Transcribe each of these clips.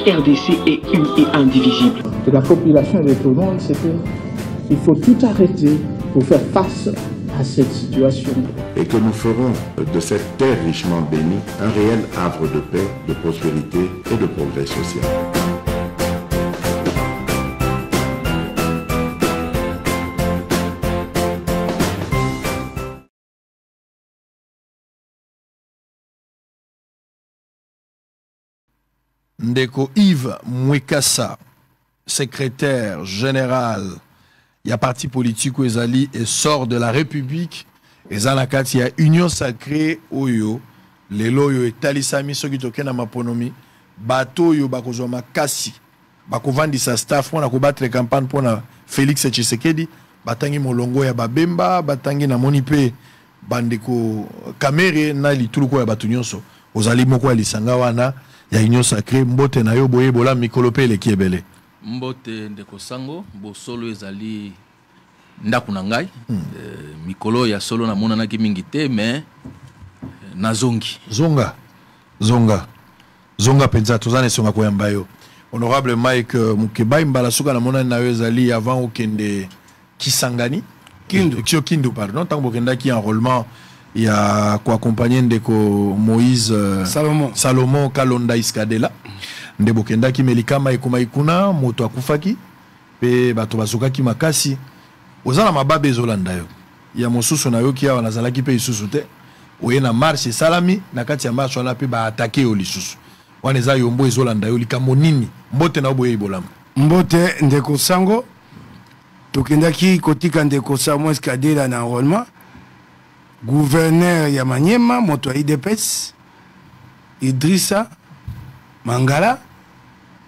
RDC est une et indivisible. Et la population électorale, c'est qu'il faut tout arrêter pour faire face à cette situation. Et que nous ferons de cette terre richement bénie un réel havre de paix, de prospérité et de progrès social. Ndeko Yves Mwekassa, secrétaire général, il y a parti politique où Ezali et sort de la République, et Zanakati, il y a Union Sacrée Oyo, les loyo et Talisami, ceux qui toquent dans ma ponomi, bateau yo bakozo makasi, bakovandi sa staff, on a combattre les campagnes pour Félix Tshisekedi, batangi molongo ya babemba, batangi na monipe, bandeko kamere na lituluko ya batunyonso, ozali moko ya lisanga wana, ya Union Sacrée, mbote na yo boye bola mikolope le kiebele. Mbote ndeko sango, bo solo ezali ndaku na ngai, mikolo ya solo na mona na kimingi te, mais na zongi. Zonga penza, tozane songa koyamba yo. Honorable Mike Mukebai mbala suka na mona na yo ezali avant okende Kisangani, Kindu pardon, tango kenda ki enrôlement. Il y a quoi accompagner ndeko Moïse Salomon Kalonda Iskadela ndebo kenda ki melikama ekoma ikuna moto akufaki pe bato basoka ki makasi ozala mababe ezolanda yo ya mosusu na yo ki awa nazalaki pe isusu te oye na marche salami na kati ya marche wana pe ba attaquer yo lisusu wana eza yombo ezolanda yo likambo nini mbote na boye ibolama mbote ndeko sango tokendaki kotika ndeko Salomon Iskadela na enrôlement gouverneur ya Maniema moto IDPS Idrissa Mangala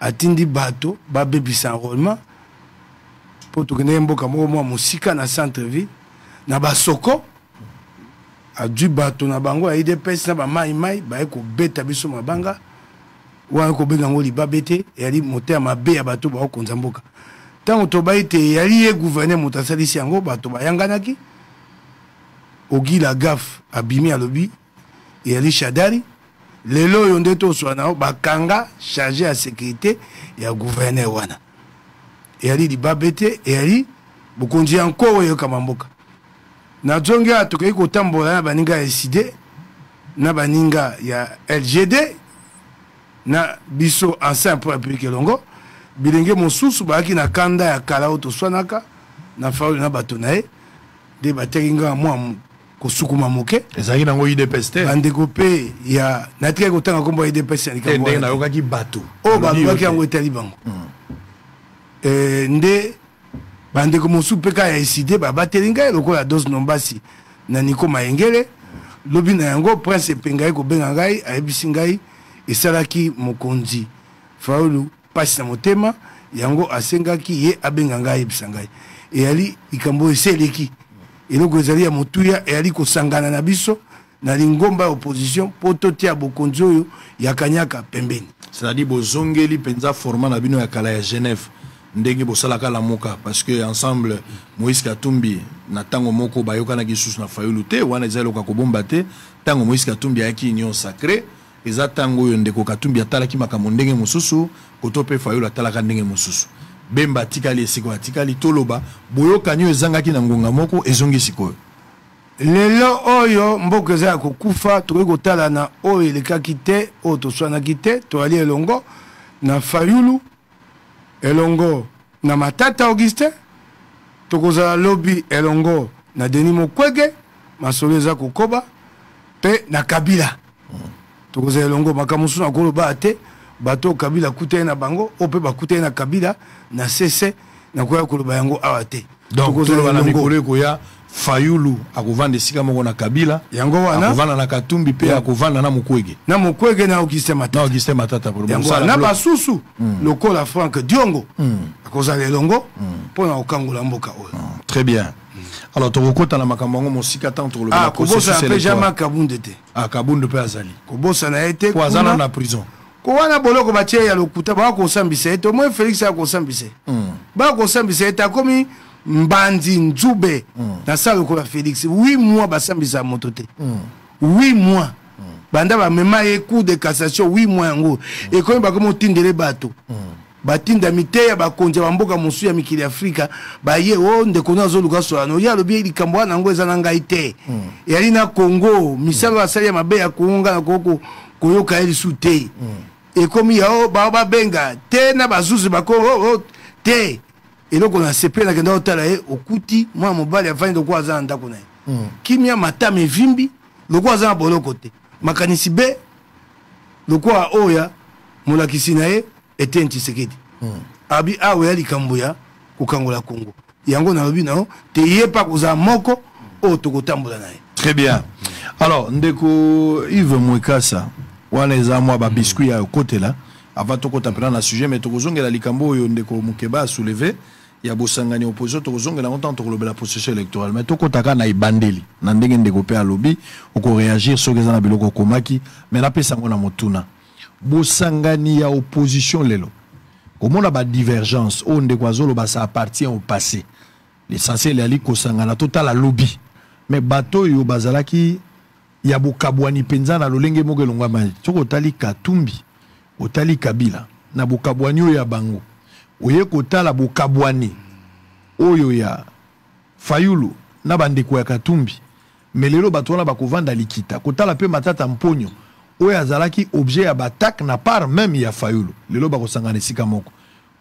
atindi bato babebisa enrôlement pour tourner mboka moko mwa musika na centre ville na basoko adu bato na bango ya IDPS na ba mai ba ko beta biso mabanga wa ko benga ngoli babete yali moteur mabe ya bato ba ko nzamboka tango to baite yali ye gouverneur motasalisi yango bato bayanganaki Ogi la gaffe abimi alobi et Ali Shadari lelo yonde to swana bakanga chargé à sécurité et à gouverneur wana et Ali libabete et Ali bokonzi encore yo kamamboka na zonga atokai ko tambola na baninga SID na baninga ya LGD na biso ancien pour République Longo bilenge mosusu baki na kanda ya kala to swanaka na faulu na batonae de batenga mwa kosukuma moke ezali nango IDPS te bandeko pe ya natika kotanga kombo IDPS ya likambo ndenge na yokaki bato o balobaki yango etali bango nde bandeko mosusu pe ka ya eside babateli ngai lokola dose nombasi na Niko Mayengele lobi na yango prince epengai kobenga ngai ayebisi ngai esalaki mokonzi faulu pasi na motema yango asengaki ye abenga ngai ayebisa ngai eyali likambo eseleki eloko ezali ya motuya eyali kosangana na biso na lingomba ya opposition po totia bokonzi oyo ya kanyaka pembeni c'est-à-dire bozongeli penza format na bino ya kala ya Genève ndenge bosalaka la moka parce que ensemble Moïse Katumbi na tango moko bayokana kisusu na fayulu te wana ezali ko bomba te tango Moïse Katumbi ayaki Union Sacrée eza tango yo ndeko Katumbi atalaki makambo ndenge mosusu kotope fayulu atalaka ndenge mosusu bemba tikali esiko atikali toloba boyoka nyo ezangaki na ngonga moko ezongi sikoyo lelo oyo mboka eza kokufa tokoki kotala na oyo elekaki te oyo toswanaki te toali elongo na fayulu elongo na Matata Augustin tokozala lobi elongo na Denis Mukwege masolo eza kokoba pe na Kabila tokozala elongo makamusu na koloba te bato Kabila kuteye na bango ope bakuteye na Kabila na CC na koya koloba yango awa te donc toloba na mikolo koya Fayulu akovanda sika moko na Kabila yango wana akovanda na Katumbi pe akovanda na Mukwege na Augustin Matata pour yango na basusu lokola Franck Diongo akozala elongo pona okangola mboka oyo très bien alors tokokota na makambo ngo mosika tanto le kobosa pe jama Kabunde te Kabunde pe azali kobosa na ete ko azana na prison ko wana boloko batie ya lokuta ba ko sambisa ete mo Félix ya ko sambisa ba ko sambisa ete akomi mbandi nzube na sala ko Félix 8 mois ba sambisa moto te 8 mois banda ba mema e cours de cassation 8 mois yango et comme ba comme tindele bato batinda miteya bakonja bamboka mosu ya mikili Afrika ba ye o ndeko na zo luka so ano ya lobi likambo na ngo eza na ngai te yali na Congo misalo asali ya mabe ya kuunga na koko koyoka eli sute et comme ya o ba benga te na bazuzu bako te eloko na sepe na kenda otala e okuti mwa mobali afanye de kwa za ndako na kimia matame vimbi loko za boloko te makanisi be loko oya mulakisi na ye était Tshisekedi abi awe ya likambo ya kokangola Congo yango na lobi nao te yepa koza moko o tokotambola naye. Très bien. Alors ndeko Yves Mwekasa wana eza mwa ba biscuit ya côté là avant tokotapela na sujet mais tokozongela likambo oyo ndeko Mukeba soulever ya bosangani opposition tokozongela longtemps tokolobela processus électoral mais tokotaka na ibandeli na ndenge ndeko pe alobi oko réagir soki eza na biloko komaki mais na pesa ngo na motuna bosangani ya opposition lelo comment on a divergence on de kwazolo ba ça appartient au passé l'essentiel ali kosangana total la lobby mais bato yo bazalaki ya bokabwani penza na lolenge mogelongwa ma toko tali Katumbi otali Kabila na bokabwani yo ya bango oye kotala bokabwani oyo ya Fayulu na bandeko ya Katumbi melelo bato wana bakovanda likita kotala pe matata mponyo oyo azalaki objet ya batak na part même ya Fayulu lelo bakosangana sika moko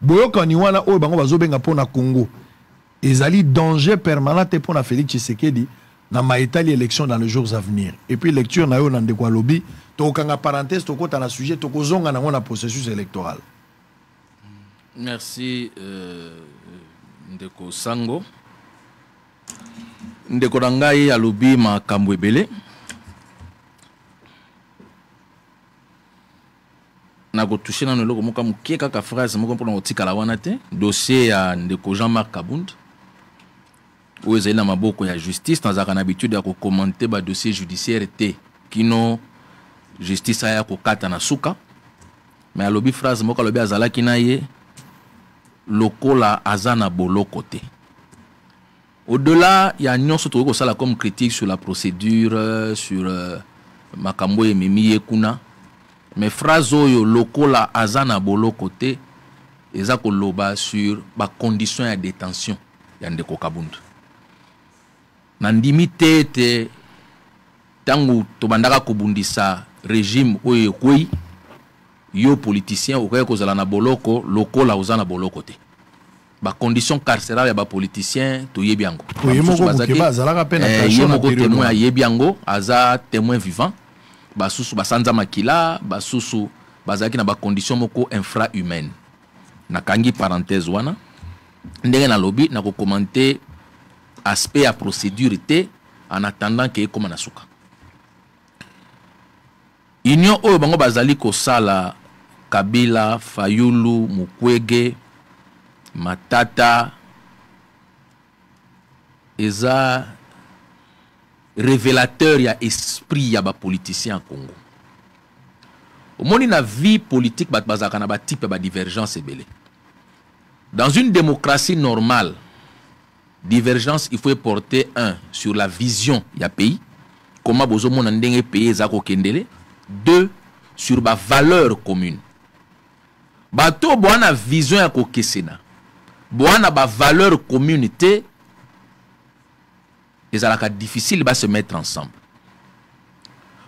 boyoka ni wana oyo bango bazobenga pona Congo ezali danger permanent pour na Félix Tshisekedi na maitali élection dans les jours à venir et puis lecture na yo na ndeko lobby to kanga parenthèse to kota na sujet to kozonga na ngona processus électoral. Merci ndeko Sango ndeko rangai ya lobby makambo ebele na ko toucher na loko moka mukie kaka phrase moko mpona kotikala wana te dossier ya ndeko Jean-Marc Kabund ou ezali na maboko ya justice nazaka na habitude ya ko commenter ba dossier judiciaire te kino justice aya ko kata na suka mais alobi phrase moko alobi azalaki na ye lokola azana boloko te. Au-delà, il y a une autre chose comme critique sur la procédure, sur makambo et mimi kuna. Mais phrase oyo lokola azana boloko te eza ko loba sur ba condition ya détention ya ndeko Kabund. Nandimi te tangu tobandaka kobundisa régime oyo kwei yo politicien okoye kozala na boloko lokola ozana boloko te. Ba condition carcérale ya ba politicien to yebiango. Yemoko témoin yebiango aza témoin vivant. Basusu basanza makila basusu bazaki na ba condition moko infra-humaine. Nakangi parenthèse wana ndenge na lobby na ko commenter aspect ya procédure te en attendant que ekoma na suka. Union oyo bango bazali ko sala Kabila, Fayulu, Mukwege, Matata eza révélateur ya esprit ya ba politicien en Congo. Au monde na vie politique bat bazaka na ba type ba divergence ebele. Dans une démocratie normale, divergence il faut porter sur la vision ya pays, comment bozo mona ndenge pays ezako kendele, 2 sur ba valeur commune. Bato boana vision ya kokesena. Boana ba valeur communauté ezalaka difficile ba se mettre ensemble.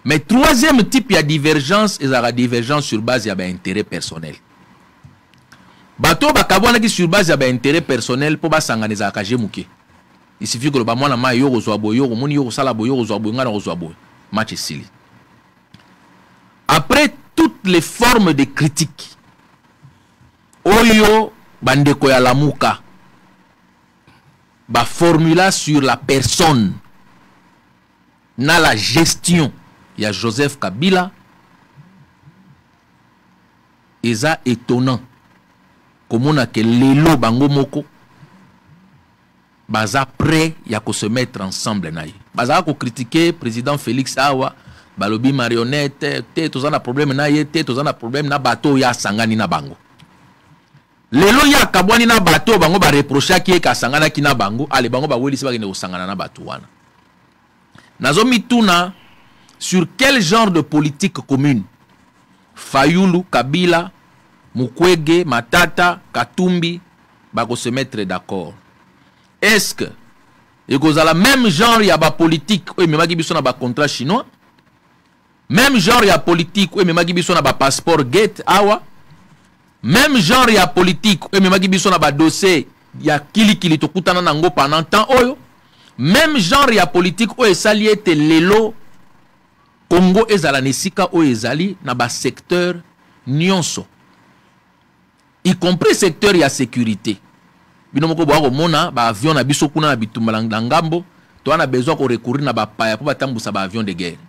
Mais troisième type ya divergence ezalaka divergence sur base ya ba intérêt personnel. Bato bakabwana ki sur base ya ba intérêt personnel po ba sangana ezalaka jemuke. Il suffit que ba mwana ma yo kozwa boyo ko moni yo kosala boyo kozwa boyo ngana kozwa boyo. Match sili. Après toutes les formes de critique oyo bandeko ya lamuka ba formula sur la personne na la gestion ya Joseph Kabila eza étonnant komona ke lelo bango moko baza prêt ya ko se mettre ensemble na ye baza ko critiquer président Félix Awa balobi marionnette te tozana problème na ye te tozana problème na bato ya sangani na bango. Lelo ya kabwani na bato bango ba reprocher ki ka sangana ki na bango ale bango ba welisi ba kende osangana na bato wana. Nazo mituna sur quel genre de politique commune Fayulu, Kabila, Mukwege, Matata, Katumbi va se mettre d'accord. Est-ce que il y a le même genre de politique où il y a un contrat chinois, même genre de politique où il y a un passeport gate awa, même genre de politique où il y a un dossier ya kili tokutana nango pendant temps oyo, même genre de politique où il y a lelo Congo ezala nesika où ezali na ba secteur nyonso, y compris secteur ya sécurité. Binomoko boako mona ba avion na biso kuna na bitumba na ngambo, to ana besoin ko recourir na ba paya pour batambusa ba avion de guerre.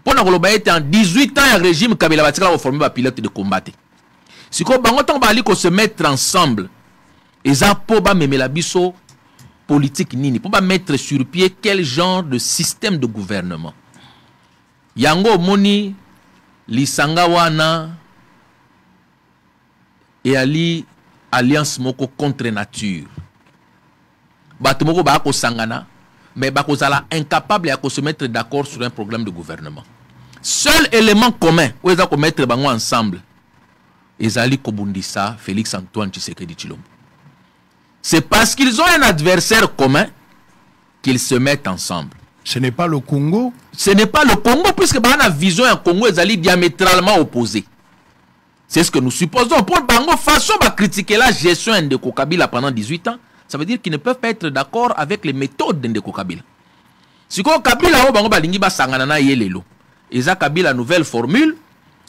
Pona koloba ete en 18 ans ya régime Kabila batika ko former ba pilote de combat. Siko bango tang ba ali ko se mettre ensemble. Eza po ba memela biso politique nini, pour ba mettre sur pied quel genre de système de gouvernement. Yango moni lisanga wana et ali alliance moko contre nature. Bato moko ba ko sangana, mais ba ko zala incapable ya ko se mettre d'accord sur un programme de gouvernement. Seul élément commun où ils ont mettre bango ensemble, ezali kobundisa Félix Antoine Tshisekedi Tshilombo. C'est parce qu'ils ont un adversaire commun qu'ils se mettent ensemble. Ce n'est pas le Congo. Ce n'est pas le Congo, puisque la vision en Congo est diamétralement opposée. C'est ce que nous supposons. Pour Bango, façon de critiquer la gestion d'Ndeko Kabila pendant 18 ans, ça veut dire qu'ils ne peuvent pas être d'accord avec les méthodes d'Ndeko Kabila. Si Kabila, Bango Balingi Basangana Yelelo, Eza Kabila nouvelle formule,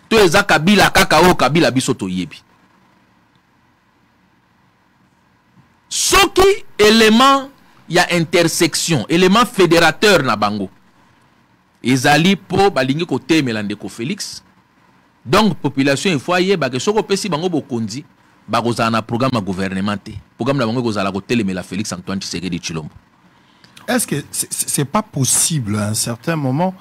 to Eza Kabila Kakao Kabila Bisoto Yebi. Soki élément il y a intersection, élément fédérateur na bango. Ezali po balingi kote Melandeko Félix. Donc population il faut y ba que soko pesi bango bokondi ba kozana programme gouvernemental. Programme na bango kozala kote Mela Félix Antoine Tshisekedi Tshilombo. Est-ce que c'est pas possible à un certain moment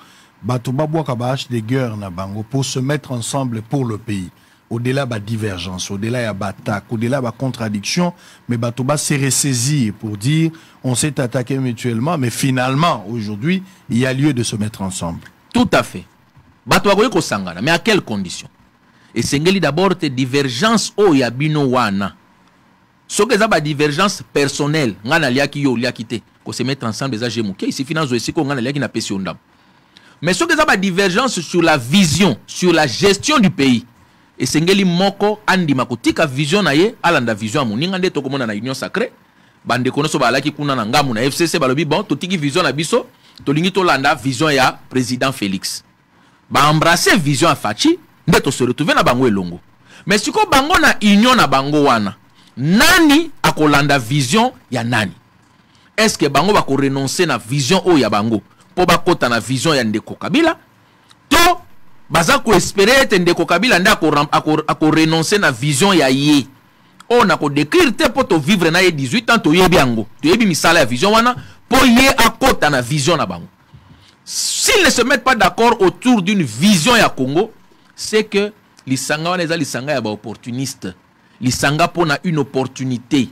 bato babwaka ba hache de guerre na bango pour se mettre ensemble pour le pays? Au-delà de la divergence, au-delà de la bataille, au-delà de la contradiction, mais Batoba s'est ressaisi pour dire on s'est attaqué mutuellement, mais finalement, aujourd'hui, il y a lieu de se mettre ensemble. Tout à fait. Batoba ko sangana, mais à quelles conditions? Et c'est d'abord des divergences au yabino wana. Ce que ça divergence personnelle, ngana liaki yo liakite, ko se mettre ensemble des agemuke, ici finance aussi ko ngana liaki na pesiondam. Mais ce que ça divergence sur la vision, sur la gestion du pays. Et sengeli moko andi makotika vision na ye alanda vision amuninga nde tokomona na union sacrée bande kono so balaki kuna na ngamu na FCC balobi bon totiki vision na biso tolingi to landa vision ya président Félix ba embrasser vision a Fachi nde to se retrouver na bango elongo. Mais siko bango na union na bango wana nani akolanda vision ya nani? Est-ce que bango bako renoncer na vision o ya bango po bakota na vision ya Ndeko Kabila to baza ko espérer Ndeko Kabila nda ko renoncer na vision ya ye on a ko décrire te po to vivre na ye 18 ans to yebi yango to yebi misala ya vision wana po ye akota na vision na bango. S'ils ne se mettent pas d'accord autour d'une vision ya Congo, c'est que lisanga wana eza lisanga ya ba opportuniste, lisanga pona une opportunité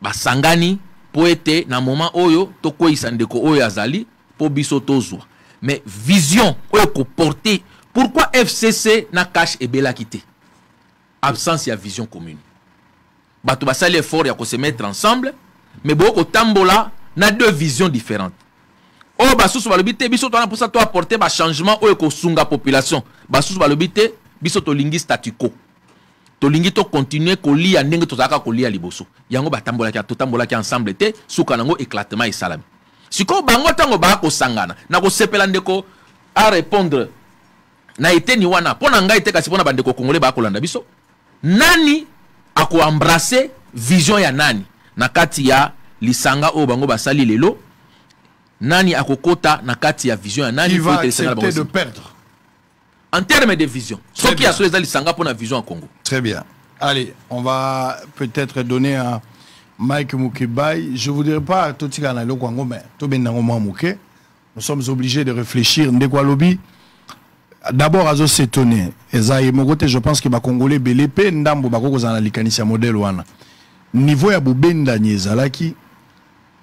basangani po ete na moment oyo to koisa Ndeko oyo azali po biso tozwa. Mais vision, ou porter. Pourquoi FCC n'a cache et bela quitté? Absence de vision commune. Bato basali effort ya ko se mettre ensemble, mais beaucoup tambola n'a deux visions différentes. Oh basus balobité biso to na pour ça to apporter ba changement ou ko sunga population. Basus balobité biso to lingi statu quo. To lingi to continuer ko li ya ndenge to zaka ko li ya liboso. Yango batambola ki to tambola ki ensemble te suka nango éclatement et salami. Si ko bango tango ba ko sangana na ko sepela Ndeko a répondre na été ni wana pona nga été kasi pona bandeko congolais ba ko landa biso nani ako embrasser vision ya nani na kati ya lisanga o bango basali lelo nani akokota na kati ya vision ya nani qui va accepter de perdre en termes de vision ce qui a sur les lisanga pona vision en Congo. Très bien. Allez, on va peut-être donner un Mike Mukibai, je ne voudrais pas tout ce mais tout nous sommes obligés de réfléchir. D'abord, à s'étonner. Je pense que les Congolais BLP ndambo bako kozana likanisi modèle wana. Niveau ya bubenda nyezalaki,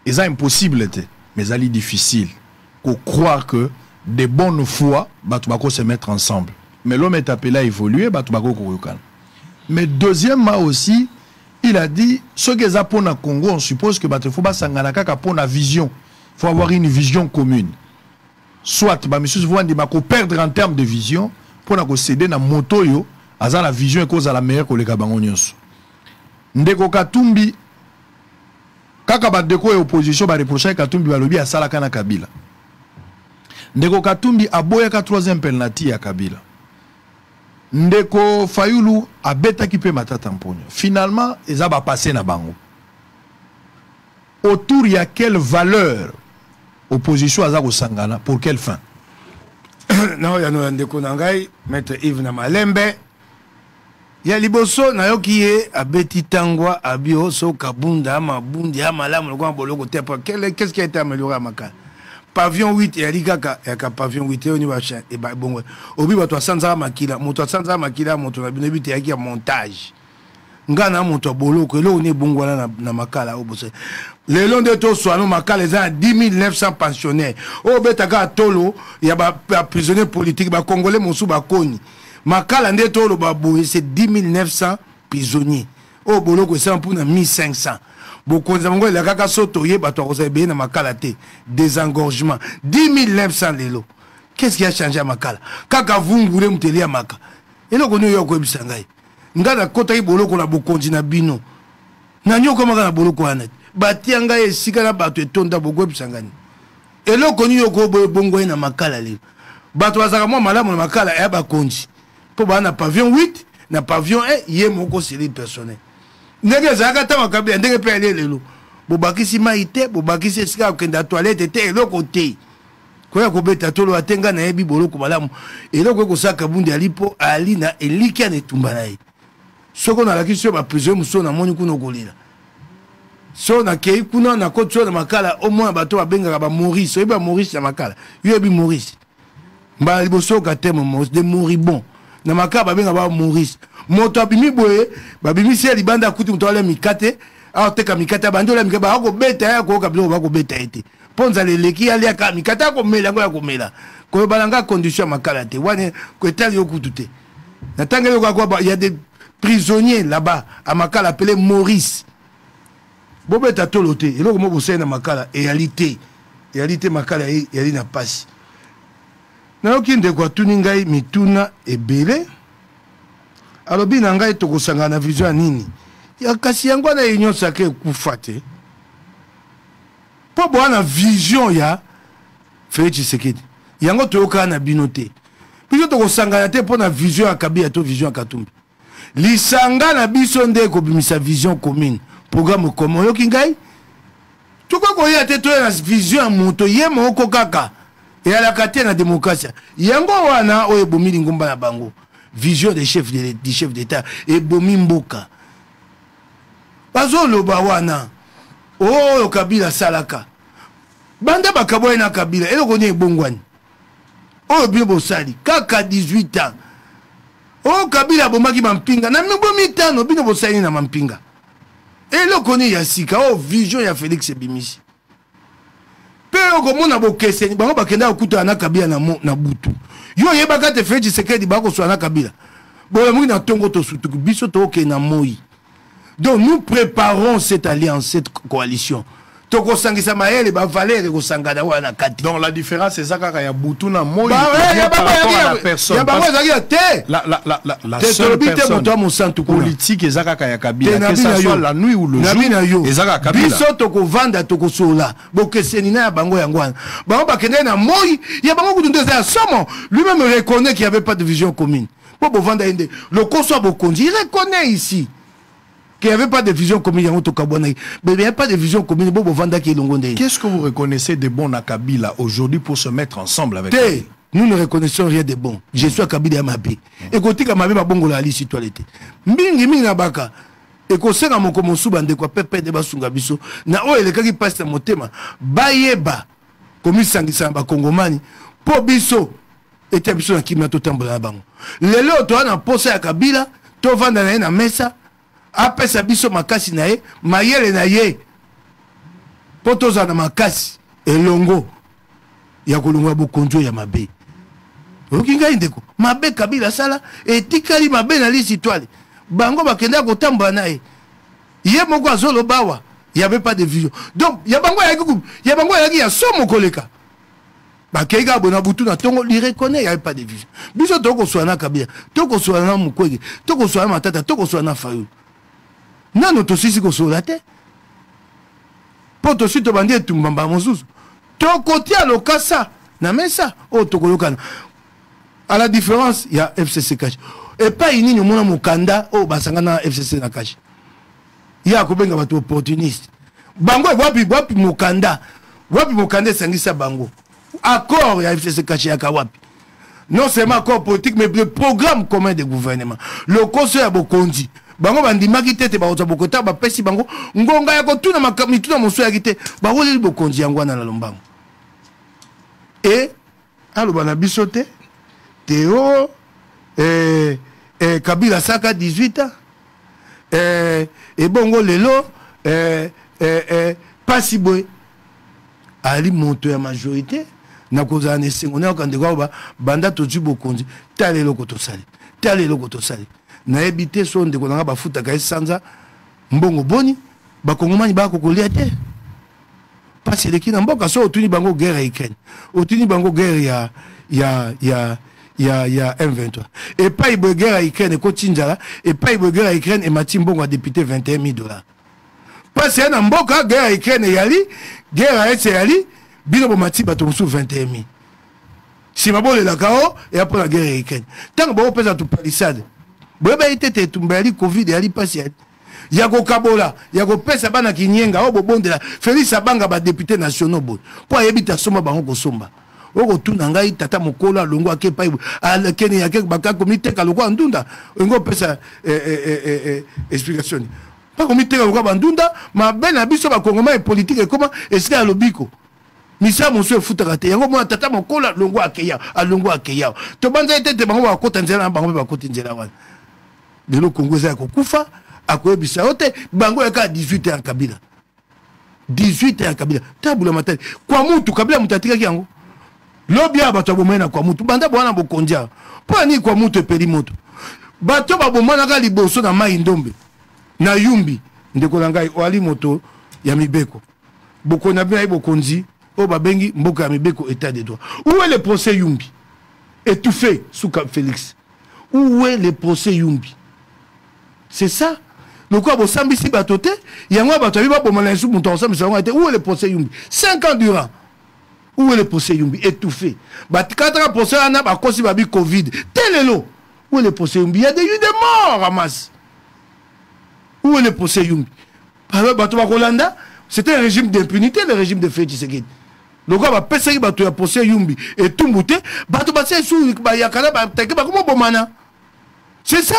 eza impossible te, mais ali difficile. croire que des bonnes fois, Batubako se mettre ensemble. Mais l'homme est appelé à évoluer, Batubako Koyokan. Mais deuxièmement aussi, il a dit, ce que ça pour le Congo, on suppose que Batufouba Sanganaka pour la vision. Il faut avoir une vision commune. Soit, monsieur Vouandi, perdre en termes de vision, pour céder dans moto yo, à la vision et cause à la meilleure que les Kabangonios. Ndeko Katumbi, kaka badeko et opposition ba reprocher Katumbi ba lobi asala kana Kabila. Ndeko Katumbi aboya ka troisième penalty ya Kabila. Ndeko Fayulu abeta ki pe matata mponyo. Finalement, eza ba passer na bango. Autour ya quelle valeur opposition aza ko sangana pour quelle fin? Non, ya no ndeko nangai maître Yves na Malembe. Ya liboso na yoki ye abeti tangwa abio so kabunda mabundi amalamu lokwa boloko tepa. Qu'est-ce qui a été amélioré à Makala? Pavillon 8 et Aligaka et pavillon 8 au niveau et bon obi ba to sanza makila moto sanza makila moto na bino bite yaki ya montage ngana moto boloko lo ne bongwana na Makala obose le long de to so no Makala les 10 900 pensionnaires o betaka tolo ya ba prisonniers politiques ba congolais mosu ba koni Makala nde tolo ba boye c'est 10 900 prisonniers o boloko c'est pour na 1500. Bokonza mongo la kaka soto ye bato akozebe na Makala te désengorgement 10 900 lelo. Qu'est-ce qui a changé à Makala? Kaka vungule muteli ya Maka eloko nyo yoko ebisa ngai ngana kota ki boloko na bokonzi na bino na nyoko maka na boloko wana batia ngai esika na bato etonda boko ebisa ngani eloko nyo yoko bongo na Makala lelo bato bazaka mwa malamu na Makala ya bakonzi po bana pavillon 8 na pavillon 1 ye moko seli personnel. Ndenge zaka tama Kabila ndenge pe ale lelo bobakisi maite bobakisi esika okenda toilette te eloko te koya kobeta tolo atenga na yebi boloko malamu eloko ko saka bundi alipo ali na eliki ane tumba naye soko na lakisi ba prison muso na moni kuno kolila so na kei kuna na kotso na Makala au moins bato babenga ba Maurice ba Maurice na Makala yebi Maurice mba liboso ka temo Maurice de moribond na Makala babenga ba Maurice moto abimi boye babimi se libanda kuti moto ala mikate a teka mikate bandola mikate ba ko beta ya ko kabilo ba ko beta ete ponza leleki ali aka mikate ko mela ngo ya ko mela ko balanga condition Makala te wane ko etali okutu te na tangelo kwa il y a des prisonniers là-bas à Makala appelé Maurice bobeta tolote eloko mo bosena Makala réalité Makala yali na pasi na okinde kwa tuningai mituna ebele alobi na ngai tokosanga na vision nini ya kasi yango na union sacrée kufate po bwana vision ya Félix Tshisekedi yango toyoka na binote biso tokosanga na te po na vision ya Kabila to vision ya Katumbi lisanga na biso nde ko bimisa vision commune programme commun yoki ngai toko ko ya te to na vision ya moto ye moko kaka et à la kate na démocratie yango wana o ebomili ngomba na bango vision des chefs du chef d'État et bomi mboka bazo loba wana oh Kabila salaka banda bakabo na Kabila eloko ni bongwani oh bibo sali kaka 18 ans oh Kabila bomaki mampinga na mibomi tano bino bosali na mampinga eloko ni ya sika oh vision ya Félix Ebimisi pero komona bokeseni bango bakenda okuta na Kabila na butu yo yebaka te Félix Tshisekedi bako so na Kabila bon moi na tongo to sutu biso to ke na moi donc nous préparons cette alliance cette coalition toko sangisa maele ba valere ko sangana wana kati donc la différence c'est ça kaka ya butu na moi ya la personne ya ba moi te la seule personne politique ezaka kaka ya Kabila que ça soit la nuit ou le jour ezaka Kabila biso toko vanda toko sola bokeseni na bango yango wana bango bakende na moi ya bango kutunde za somo lui-même reconnaît qu'il y avait pas de vision commune pour vanda ende le conso bokonzi il reconnaît ici qu'il n'y avait pas de vision commune. Mais il n'y a pas de vision commune. Qu'est-ce que vous reconnaissez de bon à Kabila aujourd'hui pour se mettre ensemble avec lui? Nous ne reconnaissons rien de bon. Je suis à Kabila Mabé. Et quand tu as ma bongo la liste, tu as été. Mingi na baka. Et quand c'est mon comme soubande quoi pepe de basunga biso. Na o ele kaki passe mon tema. Bayeba. Comme sangisa ba kongomani. Po biso. Et tu biso na kimna to tambola bango. Lelo to na posa ya Kabila. To vanda na mesa. Apesa biso makasi na ye mayele na ye potoza na makasi elongo ya kolongwa bokonzo ya mabe. Okinga indeko mabe Kabila sala etikali mabe na lisi toile. Bango bakenda kotambola nae. Ye moko azolo bawa, il y avait pas de vision. Donc ya bango ya somo koleka. Bakega bona butu na tongo li reconnaît il y avait pas de vision. Biso toko soana Kabila, toko soana Mukwege, toko soana Matata, toko soana Fayulu. Nano to sisi ko sola te. Poto sito bandi etumbamba mosusu. Toko tia lokasa na mesa o toko lokana. À la différence, il y a FCC Cash. Et pas ini ni mona mukanda o basangana FCC na Cash. Il y a kobenga bato opportuniste. Bango wapi mukanda. Wapi mukanda sangisa bango. Accord ya FCC Cash ya kawapi. Non seulement accord politique mais le programme commun de gouvernement. Le conseil ya bokonzi. Bango bandimaki tete ba bokota ba pesi bango ngonga ya kotuna makamituna moso ya kite. Ba woli bokonzi yango na lombango. Et alo bana bisote Théo, Kabila Saka 18 ans, et Bongo Lelo, Passiboué, Ali monte à majorité, n'a causé un essai, on est en train de voir, Banda Toju Bokondi, Tale Lokoto Sali, Tale Lokoto Sali, n'a habité son de Konanga Bafuta Gaï Sanza, Mbongo Boni, Bakongomani Bako Koliate. Parce que les qui n'ont pas so Otuni Bango guerre Ukraine, Otuni Bango guerre il y a M23. Et pas il guerre à Ukraine et Kotinjala, et pas il guerre à Ukraine et Matimbongo a député $21 000. Parce qu'il y a un mboka guerre à Ukraine et Yali, guerre à Yali, Bino Mati Batomsou 21 000. Si ma bonne est la KO, et après la guerre à Ukraine. Tant que vous pèse à tout palissade, vous avez été tombé Covid et Ali Patiel. Yago Kabola, Yago Pesa Bana Kinyenga, Obo Bondela, Félix Abanga, député national. Pour éviter à Soma Bango Somba. Oko tunangai tata mokola longo akepa ala kene yake baka komite kaloko andunda ngo pesa explication pas komite kaloko bandunda ma bena biso ba kongoma et politique comment est-ce que lobiko misa monsieur futakate yango mo tata mokola longo akeya alongo akeya to banza tete bango ba kota nzela bango ba kota nzela wana lelo Kongo za kokufa akoyebisa ote bango yaka 18 ans Kabila 18 ans Kabila tabula matali kwa mutu Kabila mutatika yango lobia bato bomena kwa mutu banda bwana bokondia po ni kwa mutu epeli moto bato babomana ka liboso na mai ndombe na yumbi ndeko langai wali moto ya mibeko bokona bien bokonzi o babengi mboka ya mibeko état de droit. Où est le procès Yumbi étouffé sous Cap Félix? Où est le procès Yumbi? C'est ça le quoi bo sambisi batote yango bato biba bomana sous montant ensemble ça été où est le procès Yumbi 5 ans durant. Où est le procès Yumbi étouffé? Bah 4 ans procès ana ba kosi babi Covid. Telelo. Où est le procès Yumbi? Il y a eu des morts à masse. Où est le procès Yumbi? Bato Bakolanda, c'était un régime d'impunité, le régime de Félix Tshisekedi. Le gars va passer bato ya procès Yumbi et tout bouté, bato basé sous ba yakala ba teke ba comment bomana. C'est ça.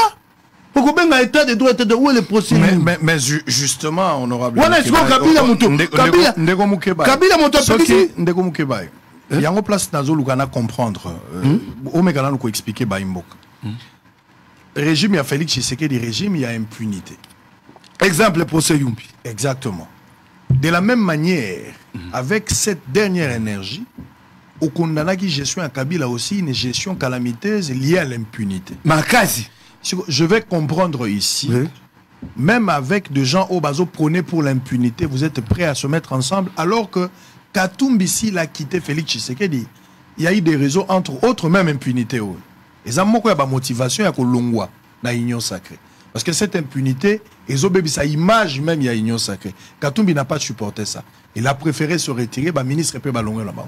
Pourquoi ben à état de droit de où est le procès Yumbi? Mais justement honorable. Voilà, c'est Kabila Moto. Kabila Moto ndeko Mukeba. Il y a une place dans Lugana comprendre. Au Mégana nous expliquer Baïmbok. Régime il y a Félix Tshisekedi, régime il y a impunité. Exemple le procès Yumbi. Exactement. De la même manière, avec cette dernière énergie, au Kondanaki gestion à Kabila aussi une gestion calamiteuse liée à l'impunité. Makasi. Je vais comprendre ici, même avec des gens au Bazo prônés pour l'impunité, vous êtes prêts à se mettre ensemble, alors que Katumbisi l'a quitté Félix Tshisekedi. Il y a eu des réseaux, entre autres, même impunité. Et ça m'a une motivation à Kolongwa, dans l'Union sacrée. Parce que cette impunité, ils ont sa image même, il y a l'Union sacrée. Katumbi n'a pas supporté ça. Il a préféré se retirer, ministre peut ballonner là-bas.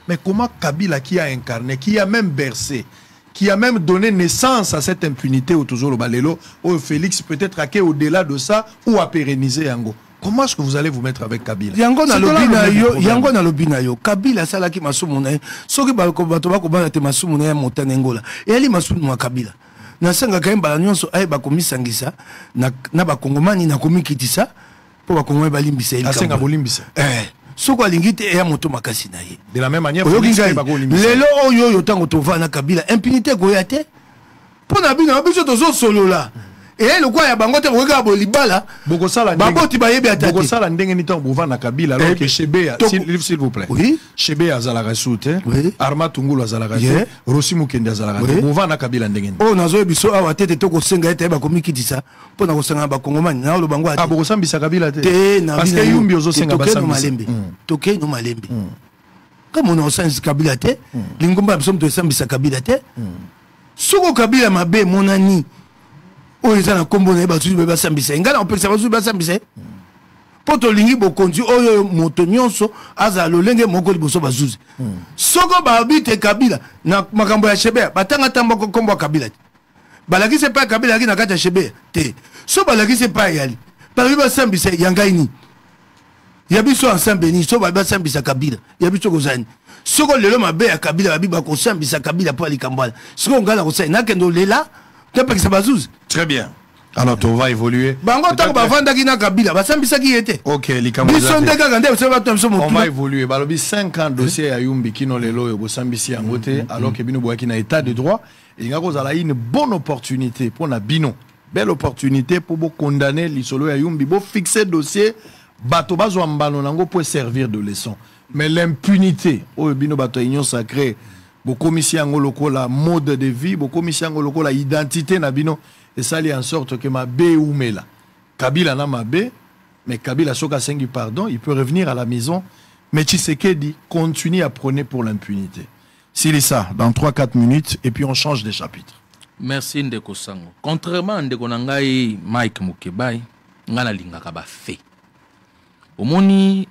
Mais comment Kabila, qui a incarné, qui a même bercé, qui a même donné naissance à cette impunité au toujours le Balélo, au Félix peut-être acquis au-delà de ça ou à pérenniser Yango. Comment est-ce que vous allez vous mettre avec Kabila? Yango na lobina yo Kabila sala ki masumu na soki ba ko bato ba ko ba te masumu na motane ngola eli masumu na Kabila na sanga kaimba la nyonso ay ba komisangisa na ba kongomani na komikitisa po ba kongomani ba limbisa eli asenga bolimbisa soko alingite ya moto makasi na ye de la même manière lelo oyo yo tango tova na Kabila impunité ko yate po na bino biso tozo solo la et le quoi ya bango te regarde bolibala bokosala baboti bayebi atati bokosala ndenge ni temps bovanda Kabila alors que Chebe s'il vous plaît oui Chebe azalaka soute oui Arma Tungulu azalaka te Rossi Mukende azalaka te bovanda Kabila ndenge ni oh nazo biso awa tete to kosenga ete ba komikitisa pona kosanga ba kongomani na lo bango ati bokosambisa Kabila te parce que yumbi ozosenga basambisa toke no malembe kama on osanzi Kabila te lingomba biso mto sambisa Kabila te soko Kabila mabe monani oyo eza na kombo na ye basusu be basambisa ngai na opekisa basusu basambisa po tolingi bokonzi oyo moto nyonso azala lolenge moko liboso bazuzi soko babite Kabila na makambo ya Chebe batanga tamboko kombo ya Kabila te balakisi pa Kabila yaki na kati ya Chebe te so balakisi pa yali balobi basambisa ya ngai ni ya biso ensemble ni so basambisa Kabila ya biso kozani soko lelo mabe ya Kabila babi bakosambisa Kabila po alikambala soko ngai na kosai nakendo lela topekisa bazuzi. Très bien. Alors, on va évoluer. Bango tango bavandaki na Kabila, basambisa ki ete. OK, likambo. On va évoluer. Balobi 5 ans dossier à Yumbi kino lelo yo bosambisi yangote alors que bino boaki na état de droit et ngako zala une bonne opportunité pour na bino. Belle opportunité pour bo condamner l'isolo ya Yumbi, bo fixer dossier bato bazo mbano nango pour servir de leçon. Mais l'impunité, oh bino bato union sacrée bokomisi yango lokola mode de vie, bokomisi yango lokola identité na bino et ça li en sorte que ma bé ou mela Kabila na ma bé mais Kabila soka sengi pardon, il peut revenir à la maison mais Tshisekedi continue à prôner pour l'impunité. C'est ça dans 3-4 minutes et puis on change de chapitre. Merci Ndeko Sango. Contrairement à Ndeko Nangai Mike Mukebai, ngana lingaka ba fait. Omoni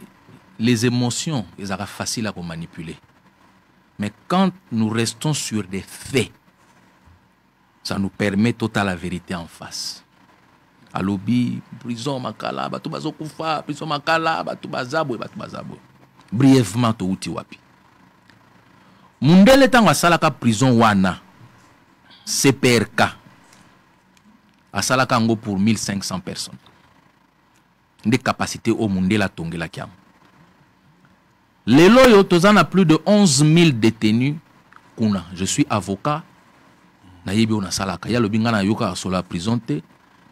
les émotions, ils sont faciles à manipuler. Mais quand nous restons sur des faits, ça nous permet total la vérité en face. À l'obi, prison makala, batu bazokufa, prison makala, batu bazabwe. Brièvement, to uti wapi. Mundele tango asalaka prison wana, CPRK, asalaka ngo pour 1500 personnes. Des capacités au mundela tongela kiam. Les loyaux, tozan a plus de 11 000 détenus. Kuna, je suis avocat. Nayebi on a salaka. Ya le binga na yoka sur la prison te.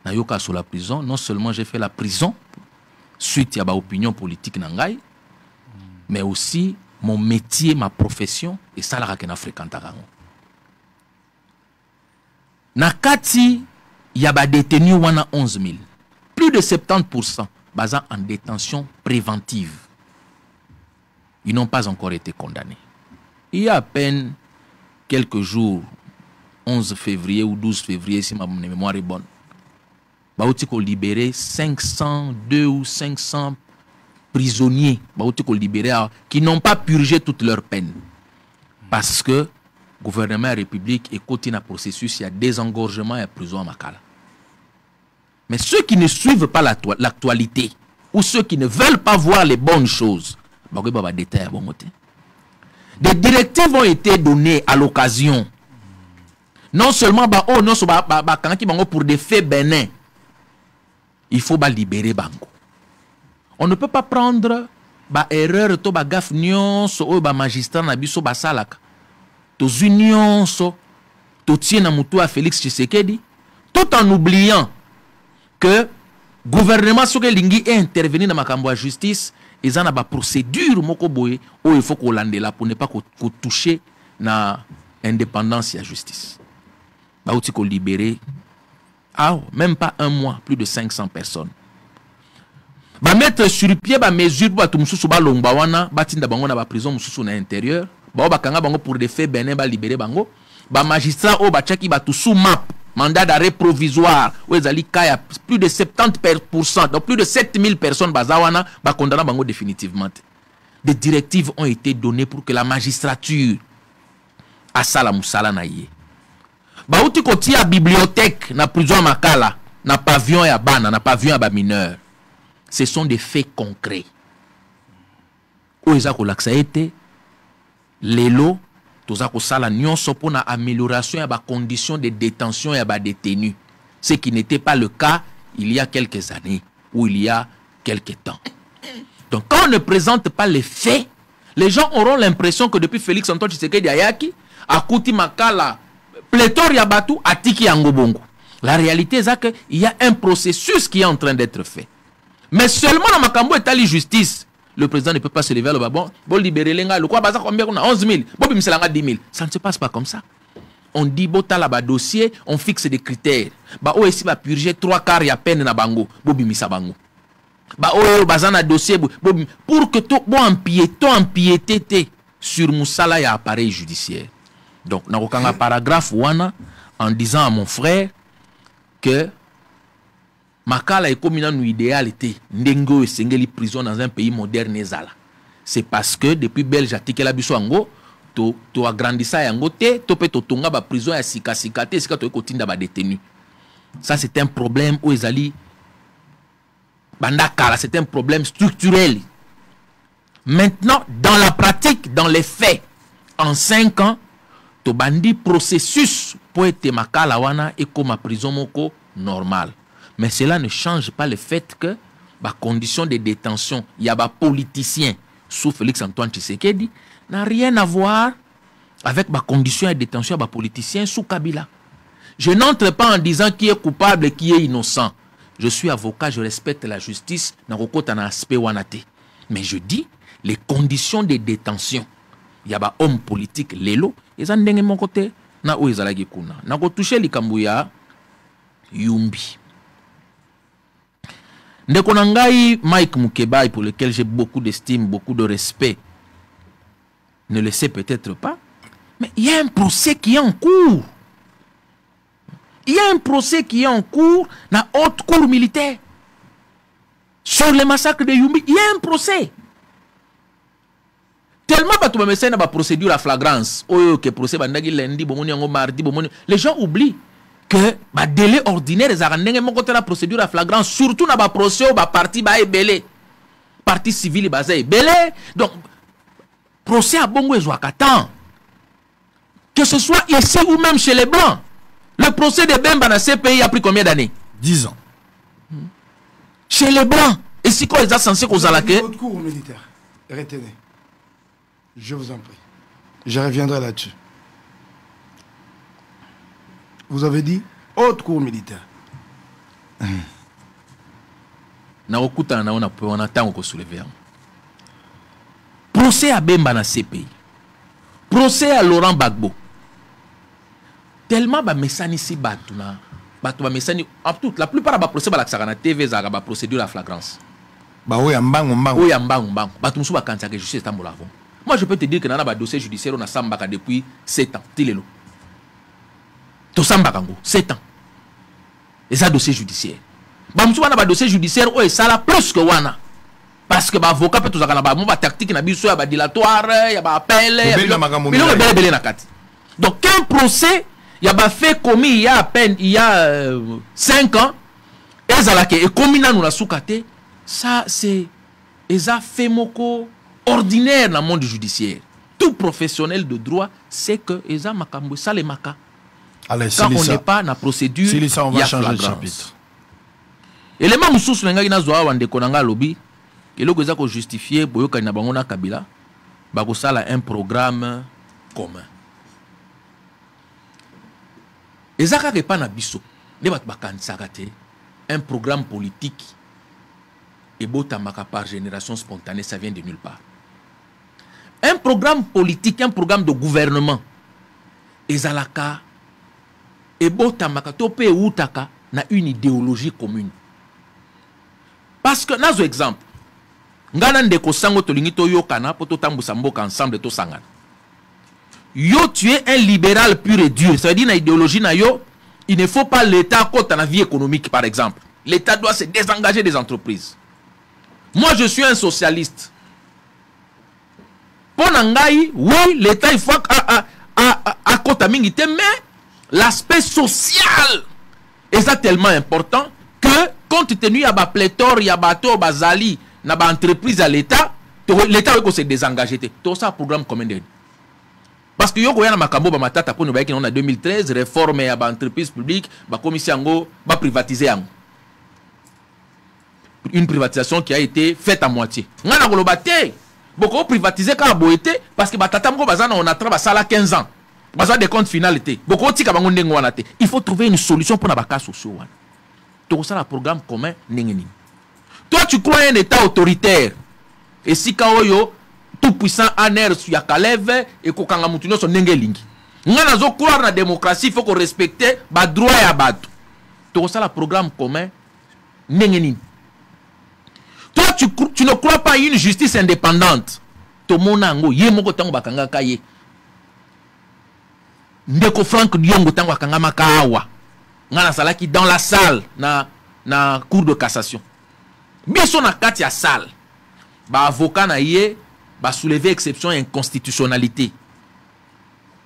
Na yoka sur la prison. Non seulement j'ai fait la prison suite à ma opinion politique nangai, mais aussi mon métier, ma profession et salaka que na fréquentaka. Nakati yaba détenus wana 11 000. Plus de 70% basant en détention préventive. Ils n'ont pas encore été condamnés. Il y a à peine quelques jours, 11 février ou 12 février, si ma mémoire est bonne, Baouti ko libéré 502 ou 500 prisonniers Baouti ko libéré qui n'ont pas purgé toute leur peine. Parce que le gouvernement de la République est côté dans le processus, il y a désengorgement et prison à Makala. Mais ceux qui ne suivent pas l'actualité ou ceux qui ne veulent pas voir les bonnes choses, des directives ont été données à l'occasion. Non seulement pour des faits bénins, il faut libérer Bango. On ne peut pas prendre erreur to gaffe nyonso o magistrat na biso basalaka. To nyonso to tiena mutu à Félix Tshisekedi tout en oubliant que gouvernement soke lingi est intervenu dans makambo à justice. Ils ont une procédure où il faut qu'on l'ande pour ne pas toucher na indépendance et la justice. Bah, il faut libérer, même pas un mois, plus de 500 personnes. Bah, mettre sur pied bah mesure pour tout mususu ba longba wana, ba tinda bango na ba prison mususu na intérieur. Bah ba kanga bango pour des faits bénins ba libérer bango. Bah magistrat o ba chaki ba tout sous map. Mandat d'arrêt provisoire, où ils allaient plus de 70%, donc plus de 7000 personnes bazawana, ba condamné bango définitivement. Des directives ont été données pour que la magistrature a sala musala na yé. Ba outi koti à bibliothèque na prison Makala, na pavillon ya bana, na pavillon ya mineur. Ce sont des faits concrets. Où ils ont été les lots. Tout ça, la nyonso pour l'amélioration de la condition de détention et de détenus. Ce qui n'était pas le cas il y a quelques années ou il y a quelques temps. Donc, quand on ne présente pas les faits, les gens auront l'impression que depuis Félix Antoine Tshisekedi Ayaki, Akuti Makala, pléthore Yabatu, Atiki Angobongo. La réalité, c'est qu'il y a un processus qui est en train d'être fait. Mais seulement dans Makambo et la justice, le président ne peut pas se lever le bon, bon libérer les gars, le quoi, combien on a 11 000, bon, 10 000. Ça ne se passe pas comme ça. On dit, bon, t'as là-bas dossier, on fixe des critères. Bah, oh, ici, va purger 3 quarts, il y a peine na bango, bon, misa bango. Bah, oh, bazana dossier, pour que tout, bon, empiété, sur Moussala, il y a appareil judiciaire. Donc, on a un paragraphe en disant à mon frère que Makala est comme une idéalité. Ndengo et Sengeli prison dans un pays moderne. C'est parce que depuis Belge, la Biswango, tu as grandi ça et tu peux tonga ba prison et sikate, c'est que tu es détenu. Ça, c'est un problème où ils allaient. Bandakala, c'est un problème structurel. Maintenant, dans la pratique, dans les faits, en 5 ans, tu bandi processus pour être Makala wana et comme ma prison moko normal. Mais cela ne change pas le fait que la condition de détention, il y a des politiciens sous Félix Antoine Tshisekedi, n'a rien à voir avec la condition de détention des politiciens sous Kabila. Je n'entre pas en disant qui est coupable et qui est innocent. Je suis avocat, je respecte la justice, mais je dis les conditions de détention. Il y a des hommes politiques, Lelo, ils ont de mon côté, na où ils ont kuna. Na ko toucher likambuya Yumbi. Ndekonangai Mike Mukebai, pour lequel j'ai beaucoup d'estime, beaucoup de respect, ne le sait peut-être pas, mais il y a un procès qui est en cours. Il y a un procès qui est en cours dans la haute cour militaire. Sur le massacre de Yumbi, il y a un procès. Tellement de procédure à flagrance. Les gens oublient que le délai ordinaire est la procédure à flagrance, surtout dans le procès où le parti est belé. Parti civil est belé. Donc, procès à Bongo et Zouakatan. Que ce soit ici ou même chez les Blancs. Le procès de Bemba dans ces pays a pris combien d'années? 10 ans. Chez les Blancs. Et si quoi ils sont censés qu'on a la haute cour militaire. Retenez. Je vous en prie. Je reviendrai là-dessus. Vous avez dit haute cour militaire. On attend qu'on soulève. Procès à Bemba dans ces pays. Procès à Laurent Gbagbo. Tellement de messages ici, la plupart des procès à la TV, c'est la procédure à flagrance. Moi, je peux te dire que dans le dossier judiciaire, on a Sambaka depuis 7 ans. 7 ans. Et ça, dossier judiciaire. On a un dossier judiciaire, ça la plus que Wana. Parce que l'avocat peut tout ça, il y a des tactiques, il y a des dilatoires, il y a des appels, il y a des. Donc, un procès, il y a fait commis il y a à peine, il y a 5 ans, et commis dans la soukate, ça c'est, ils ont fait moko ordinaire dans le monde judiciaire. Tout professionnel de droit sait que ils ont makambo, ça les maka. Allez, quand on n'est pas dans la procédure, il y a changer de chapitre. Et les membres sous les gens qui ont des konanga lobby, et là ils ont justifié pour que na Kabila, bakosala un programme commun. Et ça n'est pas biso. Un programme politique et botamaka par génération spontanée, ça vient de nulle part. Un programme politique, un programme de gouvernement, et zalaka et botamaka tope outaka na une idéologie commune. Parce que nazo exemple, ngana ndeko sango tolingi to yokana poto tambusa mboka ensemble to sangana. Yo, tu es un libéral pur et dur. Ça veut dire, dans l'idéologie, il ne faut pas l'État contre la vie économique, par exemple. L'État doit se désengager des entreprises. Moi, je suis un socialiste. Pour Nangaï, oui, l'État, il faut à côté mais l'aspect social est tellement important que, compte tenu à la pléthore, il y a bateau, bazali, na ba entreprise à l'État, l'État va se désengager. Tout ça, programme commun de. Parce que yoko yana makambo ba matata pour nous voyez qu'on a 2013 réforme ya ba entreprise publique ba commission ngo ba privatiser yango. Une privatisation qui a été faite à moitié. Ngana kolobate beaucoup privatiser ka boité parce que ba tata ngo bazana on a travaillé ça là 15 ans. Baza des comptes finalité. Beaucoup tika bango ndengo wana te. Il faut trouver une solution pour na baka sociaux wana. To ça la programme commun nengeni. Toi tu crois un état autoritaire. Et si kaoyo tout puissant aner ya Kalev et kokanga mutu nyonso ndenge lingi. Nga zo croire na démocratie, il faut qu'on respecte ba droit ya bato. To ça la programme commun nengeni. Toi tu ne crois pas à une justice indépendante. To monango ye moko tango bakanga kaye. Ndeko Frank Diongo tango akanga makawa. Ngana salaki dans la salle na cour de cassation. Biso na kati ya salle. Ba avocat na ye ba soulever exception et inconstitutionnalité.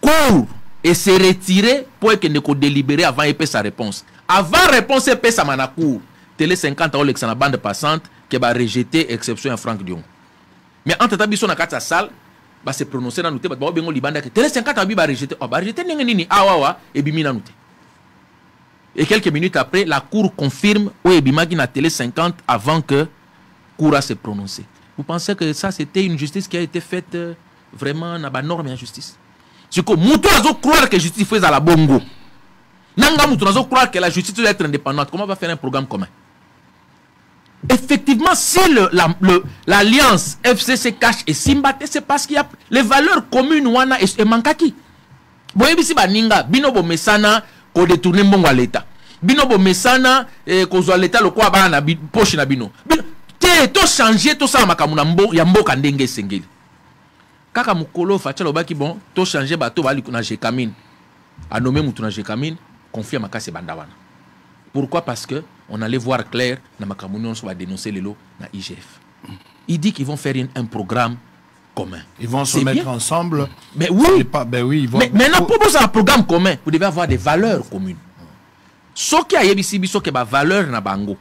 Cour et se retirer pour que ne ko délibérer avant épée sa réponse. Avant réponse épée sa mana cour. Télé 50 ans l'ex na bande passante qui va rejeter exception à Frank Diongo. Mais entre temps biso na kati ya salle ba se prononcer na nouté ba bengo libanda que télé 50 ans bi ba rejeter. Oh ba rejeter nini awawa et bimi na nouté. Et quelques minutes après, la cour confirme où Ebimaki na télé 50 avant que Koura se prononce. Vous pensez que ça, c'était une justice qui a été faite vraiment dans la norme et la justice? C'est que Moutou a croire que la justice fait à la bongo. Nanga Moutou a croire que la justice doit être indépendante. Comment on va faire un programme commun? Effectivement, si l'alliance FCC cache et Simbate, c'est parce qu'il y a les valeurs communes wana et mankaki. Boye bisi baninga bino bo mesana ko détourner mbongo à l'état. Bino bo mesana ko zo l'état le quoi ba na poche na bino. Te to changer to ça makamuna mbo ya mboka ndenge sengeli. Kaka mukolo facha lobaki bon to changer bato bali na Jekamine. A nommer mutu na Jekamine, confie makase bandawana. Pourquoi? Parce que on allait voir clair na makamuni on va dénoncer les lots na IGF. Il dit qu'ils vont faire un programme commun. Ils vont se mettre ensemble. Mais oui. Oui, ils vont... Mais maintenant, pour un programme commun, vous devez avoir des valeurs communes. Ce qui a yebisi biso ke ba valeur na bango,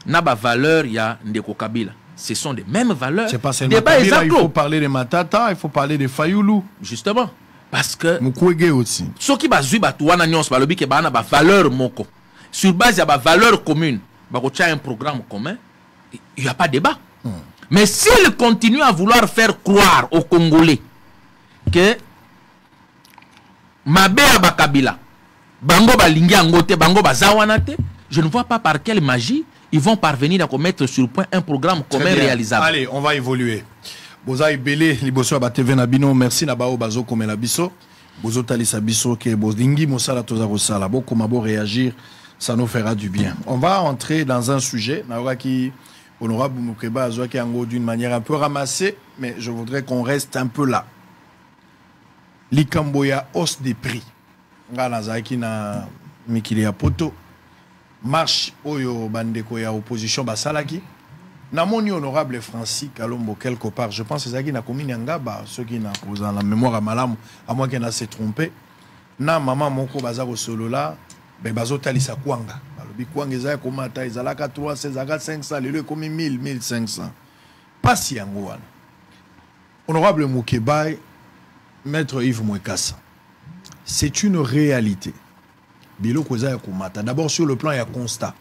na ba valeur ya Ndeko Kabila, ce sont des mêmes valeurs. C'est pas seulement Kabila, il faut parler de Matata, il faut parler de Fayoulou. Justement, parce que Mukwege aussi. Ce qui ba zui ba tuwana nyons ba lobi ke ba na ba valeur moko. Sur base ya ba valeur commune, ba ko tia un programme commun, il y a pas de débat. Mais s'il continue à vouloir faire croire aux Congolais que Mabea Bakabila, Bango Balingi Angote, Bango Bazawanate, je ne vois pas par quelle magie ils vont parvenir à mettre sur le point un programme commun réalisable. Allez, on va évoluer. Boza Ibele, Liboso Abateve Nabino, merci Nabao Bazo Komela Biso, Bozo Talisa Biso, ke Bozingi Mosala Tozaro Sala, Boko Mabo réagir, ça nous fera du bien. On va entrer dans un sujet, qui. Honorable Moukeba Azouaki Ango d'une manière un peu ramassée, mais je voudrais qu'on reste un peu là. Likamboya hausse des prix. Nganazaiki na mikili ya poto. Marche oyo bandeko ya opposition basalaki. Namoni honorable Francis Kalombo quelque part. Je pense que Zaki na commune Ngaba, ceux qui n'a posé la mémoire à Malam, à moins qu'elle n'a se trompé. Na maman moko bazaro solo là, ben bazotalisa kwanga. Bikwanga ezaya komata ezalaka 300 ezalaka 500 lelo ekomi 1000 1500 pasi yango wana. Honorable Moukeba, maître Yves Mwekassa, c'est une réalité. Biloko ezaya komata d'abord sur le plan il y a constat.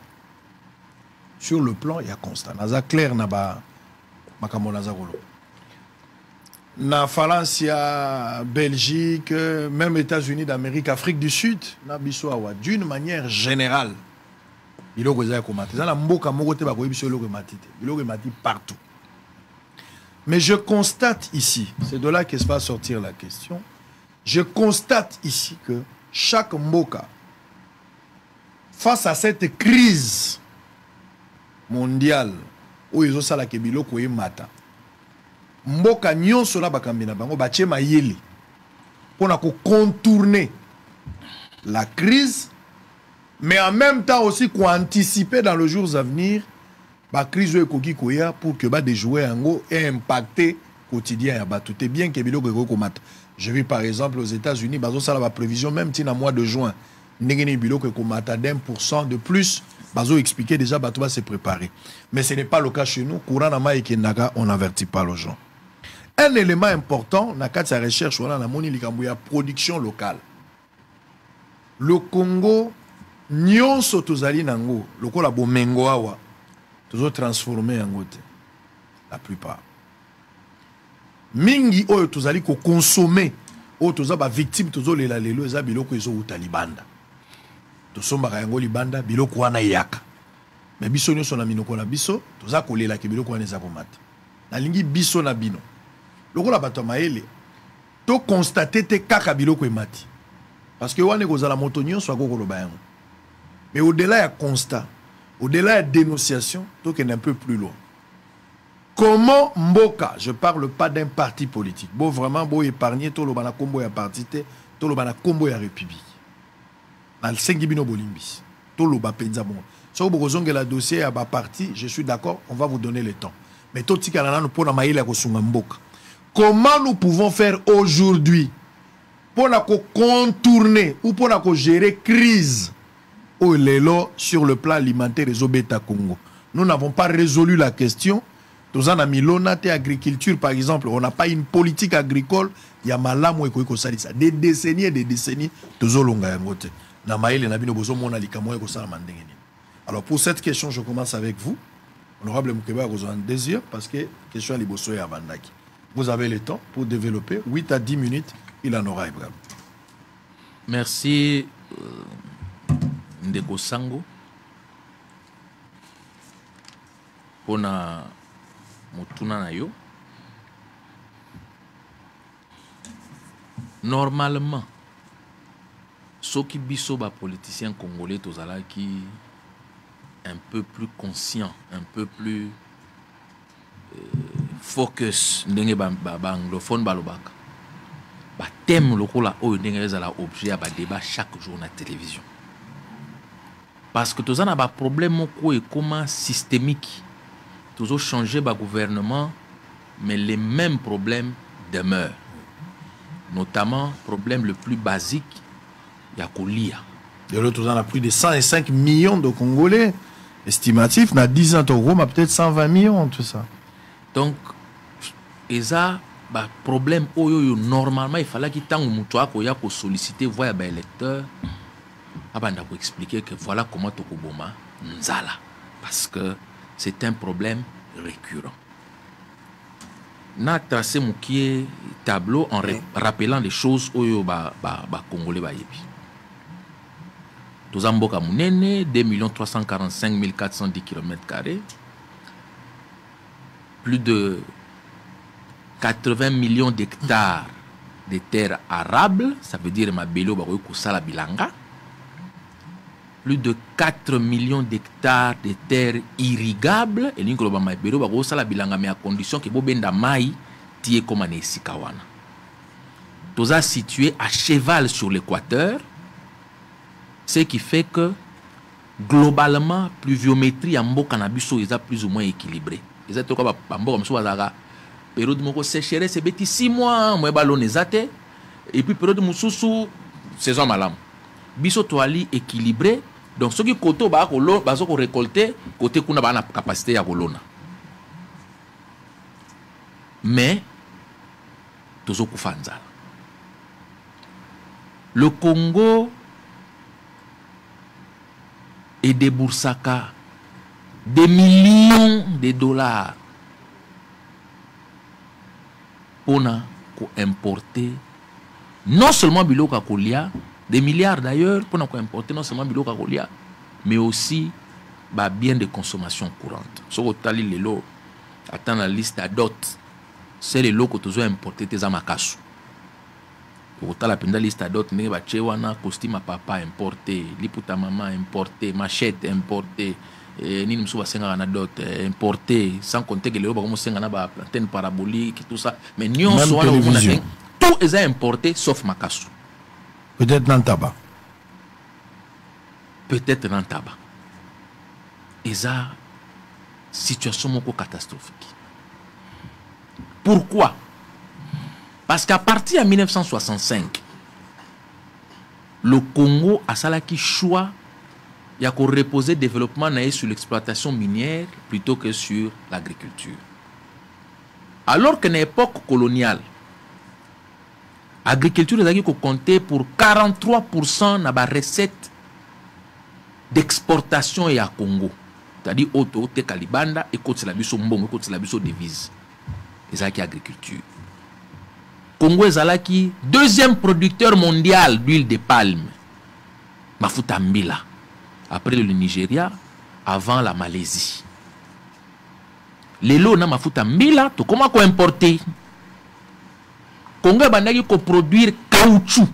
Sur le plan il y a constat. Naza clair na ba makambo naza kolo. Na Falancia, Belgique, même États-Unis d'Amérique, Afrique du Sud, na biso awa d'une manière générale. Partout. Mais je constate ici, c'est de là que va sortir la question, je constate ici que chaque Mboka, face à cette crise mondiale, où ils ont ça la kebilo koye mata, Mboka nyon sola bakambina bango bache mayeli, pour contourner la crise. Mais en même temps aussi qu'on anticiper dans les jours à venir la crise pour que des joueurs aient impacté quotidien. Tout est bien que je vis par exemple aux États-Unis, ça la prévision même si dans le mois de juin, d'1% de plus, expliquer déjà va se préparer. Mais ce n'est pas le cas chez nous. On n'avertit pas les gens. Un élément important, dans sa recherche, on a la production locale. Le Congo, nyonso tozali nango lokola bomengo awa tozo transformer yango te la plupart mingi oyo tozali ko consommer o toza ba victime tozo lela lelo eza biloko ezo uta libanda to somba yango libanda biloko wana yaka mais biso nyonso na minoko na biso toza kolela ke biloko wana eza komata nalingi biso na bino lokola bato maele to constater te kaka biloko emati parce que wana kozala moto nyonso akokoloba yango mais au-delà ya constat au-delà ya dénonciation to kende un peu plus loin. Comment Mboka, je parle pas d'un parti politique, bon vraiment bon épargner tout le bana combo ya parti tout le bana combo ya république. Dans le 5 bino bolimbis, tout le ba penza bon. Si vous avez la dossier à ba parti, je suis d'accord, on va vous donner le temps. Mais tout tika na nous pour na maïla ko sunga Mboka. Comment nous pouvons faire aujourd'hui pour na ko contourner ou pour na ko gérer crise au lelo sur le plan alimentaire des Obeta Congo. Nous n'avons pas résolu la question. Tous en Milona, agriculture, par exemple, on n'a pas une politique agricole. Il y a malamu et koiko salisa. Des décennies et des décennies. Tous au longa yangote. Na maïle na bino bozo mona likamo eko sala mandengeni. Alors pour cette question, je commence avec vous, honorable Moukeba Rosan Désir, parce que question à Liboso et Avandaki. Vous avez le temps pour développer. 8 à 10 minutes, il en aura Ibrahim. Merci Ndeko Sango pour na motuna na yo. Normalement, ceux qui biso ba politiciens congolais tozala qui un peu plus conscient, un peu plus focus ndenge ba anglophone balobaka. Ba thème lokola o ndenge ezala objet ba débat chaque jour na télévision. Parce que tozana ba problème ko et comment systémique. Toujours changer le gouvernement, mais les mêmes problèmes demeurent. Notamment, le problème le plus basique, il y a Kolia. De l'autre, on a plus de 105 millions de Congolais estimatifs. On a 10 ans, on a peut-être 120 millions, tout ça. Donc, il y a un problème. Normalement, il fallait qu'il y ait un solliciter, voir les électeurs, pour expliquer que voilà comment tu as Nzala. Parce que c'est un problème récurrent. Na tracé mon tableau en rappelant les choses au Congolais bayebi. Tozamboka Mounene, 2 345 410 km², plus de 80 millions d'hectares de terres arables, ça veut dire ma bélo baroy kusala bilanga. Plus de 4 millions d'hectares de terres irrigables et l'incroba ma bélo baroy kusala bilanga mais à condition que bobenda mai tie comme un esikawana. Toza situé à cheval sur l'équateur, ce qui fait que globalement pluviométrie en mboka na biso est plus ou moins équilibrée. Les autres quoi mboka mso bazaka période moko sécheresse c'est beti 6 mois moi ballon ezate et puis période mususu saison malam. Biso toali équilibré donc ce qui côté ba ko bazo ko récolter côté kuna ba na capacité ya kolona. Mais tozo kufanza. Le Congo et déboursaka des millions de dollars pour importer non seulement biloko kolia, des milliards d'ailleurs pour importer non seulement biloko kolia, mais aussi biens de consommation courante. Ce que tali lelo attend la liste à dot, c'est les lots que tu as importé tes amakasu. Pour la liste à d'autres, ne va chewana costume à papa importé, liputa maman importé, machette importé, ni nous sommes à d'autres importé, sans compter que les autres commencent à ba antenne parabolique tout ça, mais nous sommes tout est importé sauf makasu. Peut-être dans le tabac. Peut-être dans le tabac. Et ça, situation catastrophique. Pourquoi? Parce qu'à partir de 1965, le Congo a salaki choix de reposer le développement sur l'exploitation minière plutôt que sur l'agriculture. Alors qu'à l'époque coloniale, l'agriculture a compté pour 43% de la recette d'exportation à Congo. C'est-à-dire auto, te kalibanda, et côté la biso mbongo, côté la biso devise. Et ça qui est agriculture. Congo ezalaki deuxième producteur mondial d'huile de palme. Mafuta mbila. Après le Nigeria, avant la Malaisie. Lelo na mafuta mbila, to comment ko importer? Congo bandaki ko produire caoutchouc.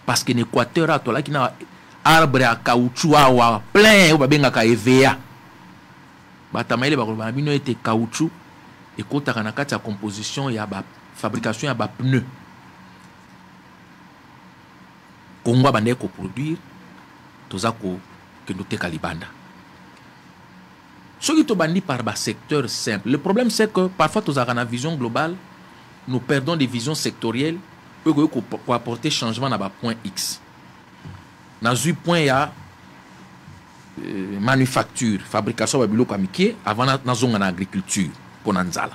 Parce que l'Équateur a tout là qui na arbre à caoutchouc awa plein ou babenga ka EVA. Batamaile ba ko ba bino était caoutchouc et kota kana kati ya composition ya ba fabrication ya ba pneu. Congo bandaki ko produire tozako que nous te kalibanda. Ce qui te bandit par bas secteur simple. Le problème c'est que parfois tu as une vision globale, nous perdons des visions sectorielles pour apporter changement dans le point X. Dans ce point il y a manufacture, fabrication de biloko amiki avant dans zone en agriculture pour Nanzala.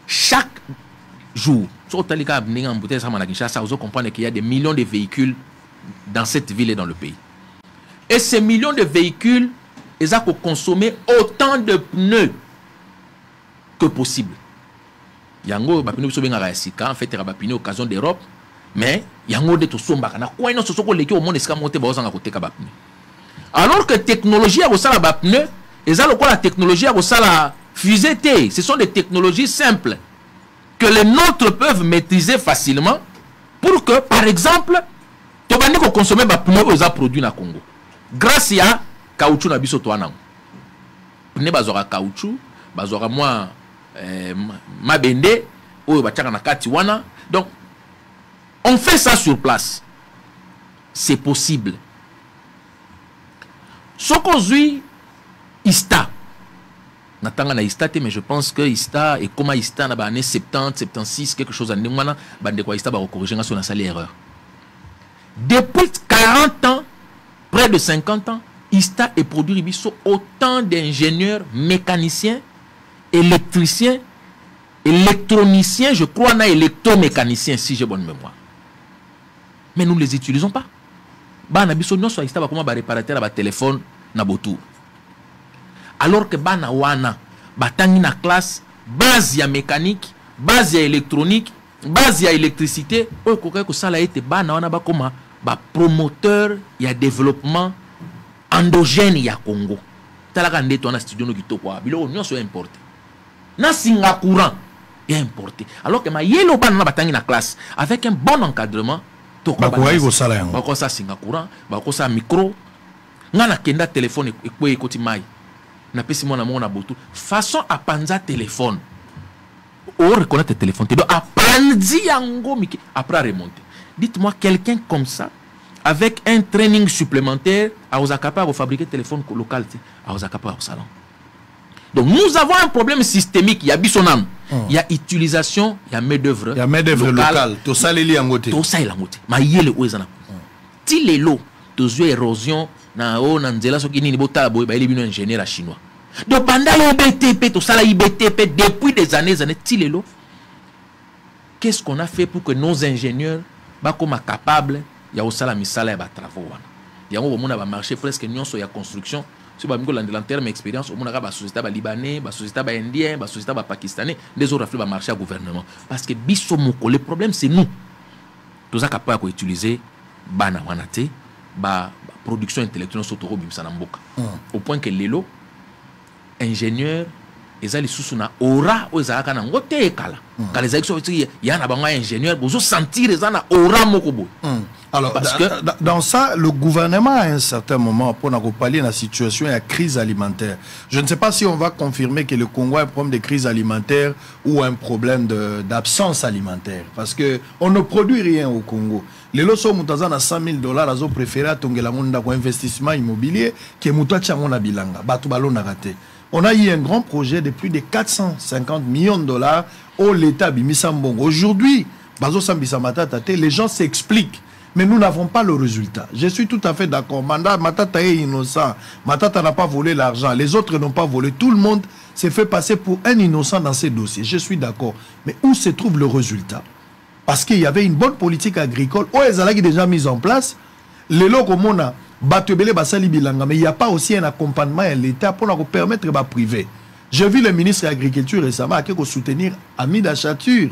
Chaque jour, vous comprenez qu'il y a des millions de véhicules dans cette ville et dans le pays. Et ces millions de véhicules, ils ont consommé autant de pneus que possible. Yango ba pneu so benga rasika en fait ba pneu occasion d'Europe, mais yango de to somba kana quoi non so ko leki au monde eska monter ba ozanga koteka ba pneu. Alors que technologie a sala ba pneu, ils ont la technologie a sala fusée T, ce sont des technologies simples que les nôtres peuvent maîtriser facilement pour que par exemple to bandi ko consommer ba pneu aux a produit na Congo. Grâce à caoutchouc na biso to anango. Pneu bazora caoutchouc, bazora moi mabende ou bachaka na kati wana. Donc on fait ça sur place. C'est possible. Ce qu'on dit ISTA. Natanga na ISTA mais je pense que ISTA et comme ISTA na ba année 70, 76 quelque chose en wana bande quoi ISTA ba corriger na son sali erreur. Depuis 40 ans, près de 50 ans, ISTA est produit autant d'ingénieurs, mécaniciens, électriciens, électroniciens, je crois, na électromécaniciens, si j'ai bonne mémoire. Mais nous ne les utilisons pas. Bana biso nyonso ISTA ba comment ba réparateur ba téléphone na botou. Alors que bana wana batangi na classe base ya mécanique, base ya électronique, base ya électricité, o koka ko sala ete bana wana ba koma ba promoteur ya développement endogène ya Congo. Talaka ndeto na studio no kitoko biloko nyonso ya importé. Na singa courant est importé. Alors que ma yelo bana batangi na classe avec un bon encadrement to ko ba ko sa singa courant, ba ko sa micro, ngana kenda téléphone e koti mai. Na pesi mona mona botu façon à panza téléphone. Ou reconnaître téléphone. Donc à panzi yango miki après remonter. Dites-moi quelqu'un comme ça avec un training supplémentaire à aux capable de fabriquer téléphone local à aux capable au salon. Donc nous avons un problème systémique, il y a bisonam, il y a utilisation, il y a main-d'œuvre. Il y a main-d'œuvre locale, tout ça les liens ngoté. Tout ça est langoté. Ma yele oezana. Ti les lots, tout érosion na o na nzela so kini ni botala boy ba ele bino ingénieur chinois. Donc pendant le BTP tout ça la IBTP depuis des années ti les lots. Qu'est-ce qu'on a fait pour que nos ingénieurs ba comme capables ya osala misala ya ba travaux wana. Yango bomona ba marché presque nyonso ya construction. Si ba miko landela terme expérience omona ka ba société ba libanais, ba société ba indien, ba société ba pakistanais, des autres ba marché à gouvernement parce que biso moko le problème c'est nous. Tout ça capable ko utiliser bana wana te ba production intellectuelle sotoro bimsa na mboka. Au point que lelo ingénieur ezali susu na aura ozaka na ngote kala. Quand les actions ya na banga ingénieur bozo sentir ezana aura moko bo. Alors, dans ça, le gouvernement, à un certain moment, pour nous parler de la situation de la crise alimentaire, je ne sais pas si on va confirmer que le Congo a un problème de crise alimentaire ou un problème d'absence alimentaire. Parce qu'on ne produit rien au Congo. Les losos moutazan à $100 000, ils ont préféré atteindre un investissement immobilier qui est moutacha mona bilanga. On a eu un grand projet de plus de 450 millions de dollars au l'État Bimisambongo. Aujourd'hui, les gens s'expliquent. Mais nous n'avons pas le résultat. Je suis tout à fait d'accord. Matata est innocent. Matata n'a pas volé l'argent. Les autres n'ont pas volé. Tout le monde s'est fait passer pour un innocent dans ces dossiers. Je suis d'accord. Mais où se trouve le résultat? Parce qu'il y avait une bonne politique agricole. Oh, les allaient déjà mise en place. Les locaux, on a battu basali bilanga. Mais il n'y a pas aussi un accompagnement à l'État pour nous permettre de priver. J'ai vu le ministre de l'Agriculture récemment qui a soutenir Amida Chatur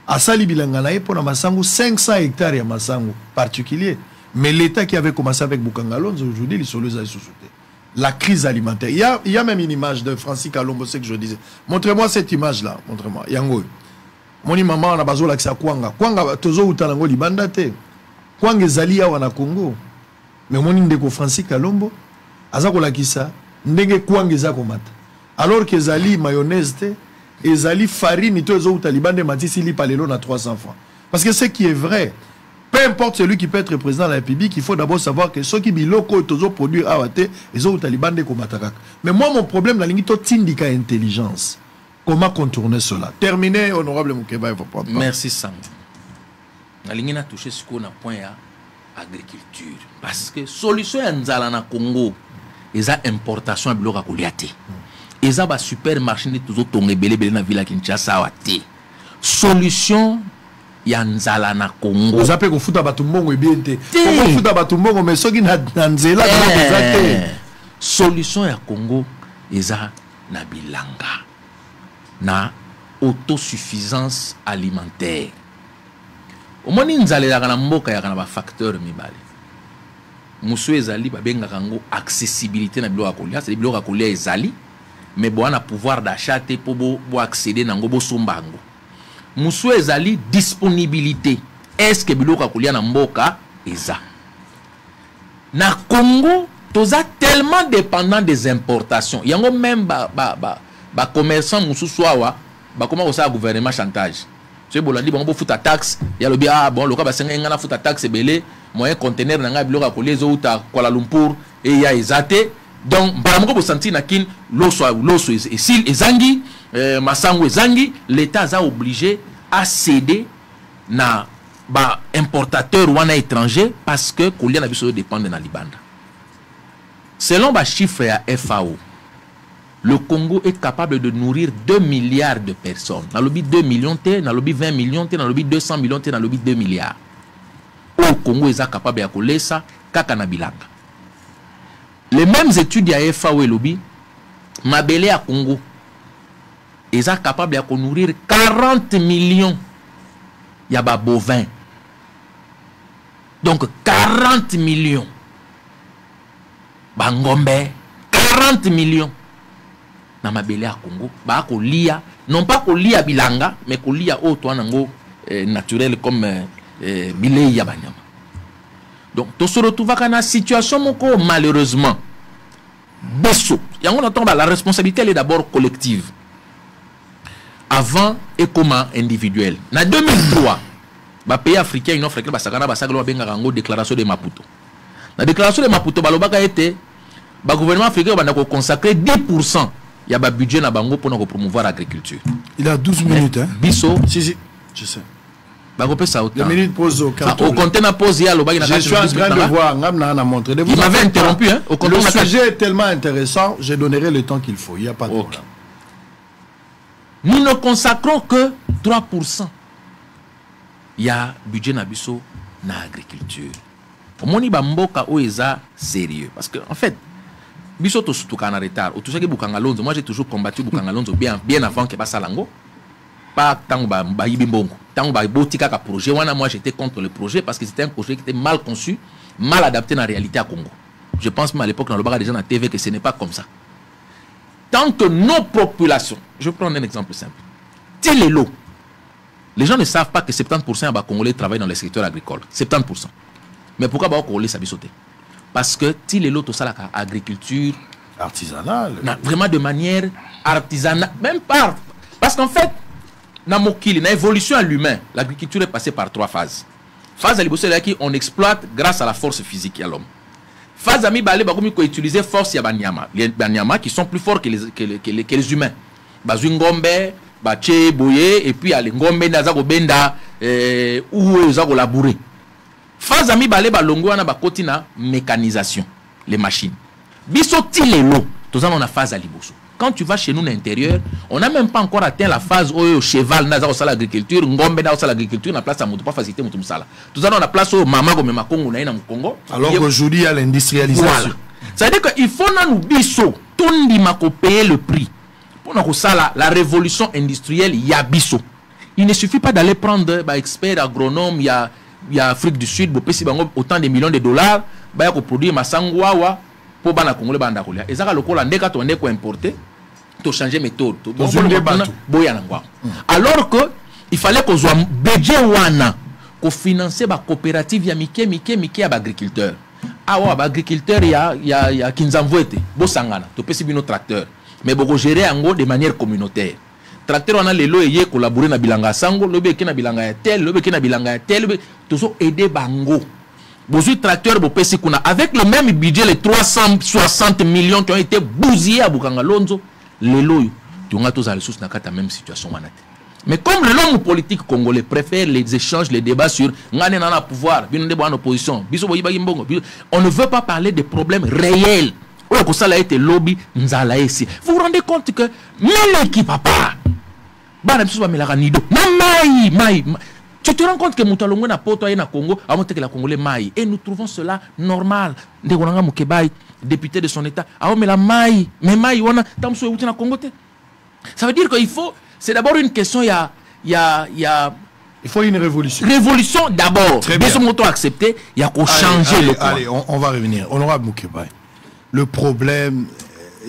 à Sali Bilanganaï pour Massango 500 hectares à Massango particulier. Mais l'État qui avait commencé avec Boukangalonzo, aujourd'hui, ils sont les sous-soutenus. La crise alimentaire. Il y a même une image de Francis Kalombo, c'est que je disais. Montrez-moi cette image-là. Montrez-moi. Yango. Mon maman, on a besoin de Kwanga. Kwanga, tozo utanango libandate. Kwanga zalia wana Congo. Mais mon indeko Francis Kalombo, azako la kisa, ndenge Kwanga zako mata. Alors que zali mayonnaise te, et zali farine, tozo utalibande matisi li palelo na 300 francs. Parce que ce qui est vrai, peu importe celui qui peut être président de la République, il faut d'abord savoir que ceux qui biloko tozo produire awate, ils ont talibande komatakak. Mais moi, mon problème, la ligne tindika intelligence. Comment contourner cela? Terminé, honorable Moukeba, il faut prendre. Merci, Sang. La ligne a touché ce qu'on a point à agriculture. Parce que solution à Nzala na Congo, ils ont importation à Biloka Koliate. Ils ont un supermarché de tous autres belé na Villa Kinshasa awate. Solution ya Nzala na Congo. Vous appelez qu'on fout à Batumbongo et bien té. On fout à Batumbongo, mais ceux qui n'ont Nzela, solution ya Congo, ils ont na bilanga. Na autosuffisance alimentaire. Au moins Nzala ya kana mboka ya kana ba facteur mibale. Musu ezali ba benga kango accessibilité na biloko kolia, c'est biloko kolia ezali, mais bo na pouvoir d'achat te po bo accéder nango bo sombango. Musu ezali disponibilité. Est-ce que biloko kolia na mboka eza? Na Congo, toza tellement dépendant des importations. Yango même ba commerçant musu soawa, ba comment ça gouvernement chantage. Tu bolandi bon futa taxe, ya lobi ah bon loka ba senga ngana futa taxe belé, moyen conteneur na nga biloko kolia zo uta Kuala Lumpur et ya ezate. Donc baramoko bo senti na kin loso et ezangi masango ezangi, l'État a obligé à céder na ba importateur wana étranger parce que kolia na biso dépend de na libanda. Selon ba chiffre ya FAO, le Congo est capable de nourrir 2 milliards de personnes. Dans le 2 millions, dans le 20 millions, dans le 200 millions, dans le 2 milliards. Au Congo, ils sont capables de coller ça, kaka na bilanga. Les mêmes études à FAO et lobby, Mabélé à Congo, ils sont capables de nourrir 40 millions. Il y a des bovins. Donc 40 millions. Bangombe, 40 millions. Na Mabélé à Congo, ba ko lia, non pas ko lia bilanga, mais ko lia auto nango naturel comme bilei ya banyama. Donc to se retrouve dans une situation moko malheureusement besso. Yango na tomba la responsabilité elle est d'abord collective. Avant et comment individuel. Na 2003, ba pays africain une offre ba sakana ba sagalo benga rango déclaration de Maputo. La déclaration de Maputo balobaka était ba gouvernement africain ba na consacrer 10% il y a un budget na bango pour promouvoir l'agriculture. Il a 12 minutes. Hein? Bisso. Si, je sais. Les minutes pause au canton. Au compte na pause hier, je suis en train de voir. Il m'avait interrompu. Hein? Le sujet est tellement intéressant, je donnerai le temps qu'il faut. Il n'y a pas de problème. Nous ne consacrons que 3%. Il y a budget na biso na agriculture. Omoni ba mboka oeza sérieux. Parce que en fait, biso to surtout en retard. Au tout ça que Boukangalonzo, moi j'ai toujours combattu Boukangalonzo bien avant que passe Lango. Pas tant ba yibimbongo. Tant ba botika ka projet. Moi j'étais contre le projet parce que c'était un projet qui était mal conçu, mal adapté dans la réalité à Congo. Je pense même à l'époque dans le bar des gens à TV que ce n'est pas comme ça. Tant que nos populations, je prends un exemple simple. Télélo. Les gens ne savent pas que 70% des Congolais travaillent dans le secteur agricole. 70%. Mais pourquoi ba Congolais ça sauter? Parce que Télélo tout ça la agriculture artisanale. Vraiment de manière artisanale, même pas. Parce qu'en fait, dans l'évolution à l'humain, l'agriculture est passée par 3 phases. Phase à qui on exploite grâce à la force physique à l'homme. Phase à mi-balé, on utiliser force ya banyama. Les banyama qui sont plus forts que les humains. Bazungombe, bache, boye, et puis les ngombe nazago benda, ou zago labourer. Phase à mi-balé, balongo na bakoti na mécanisation, les machines. Biso tilelo, tout ça on a phase à liboso. Quand tu vas chez nous à l'intérieur, on n'a même pas encore atteint la phase où le cheval n'a pas l'agriculture, ngombe n'a pas l'agriculture, on a place à mon pas facilité mon sala. Tout ça on a place au maman comme ma Congo na Congo. Alors qu'aujourd'hui il y a l'industrialisation. Voilà. Ça veut dire qu'il faut nous biso, tout le monde payer le prix pour ça la révolution industrielle yabiso. Il ne suffit pas d'aller prendre bah, expert agronome, il y a Afrique du Sud, autant de millions de dollars, bah pour produire masangwawa pour bana congolais banda kolia. Et ça le col en décat on est quoi importer, to changer méthode. Alors que il fallait qu'on soit budget wana pour financer ba coopérative ya mike ya agriculteur. Ah ouais, agriculteur il y a Kinzamvouete, bo sangana, to pesi bino tracteur. Mais beaucoup gérer en gros de manière communautaire. Tracteur on a les loyers collaborer na bilanga sango, lobe ki na bilanga ya tel, lobe ki na bilanga ya tel, toujours aider bango. Bozu tracteur bo pesi kuna avec le même budget les 360 millions qui ont été bousillés à Bukanga Lonzo, les loyers, tu as tous les ressources na kata même situation manate. Mais comme l'homme politique congolais préfère les échanges, les débats sur ngane nana pouvoir, bino débat en opposition, biso boyi bagi mbongo, on ne veut pas parler des problèmes réels. Vous vous rendez compte que même l'équipe papa tu te rends compte que Moutalongo n'a pas na Congo avant que la Congolais maï et nous trouvons cela normal. Député de son état mais la maï mais maï on a na Congo. Ça veut dire qu'il faut, c'est d'abord une question il faut une révolution. Révolution d'abord. Dès ce moment accepté, il y a qu'à changer le point. Allez, on va revenir. Honorable Moukebaï. Le problème,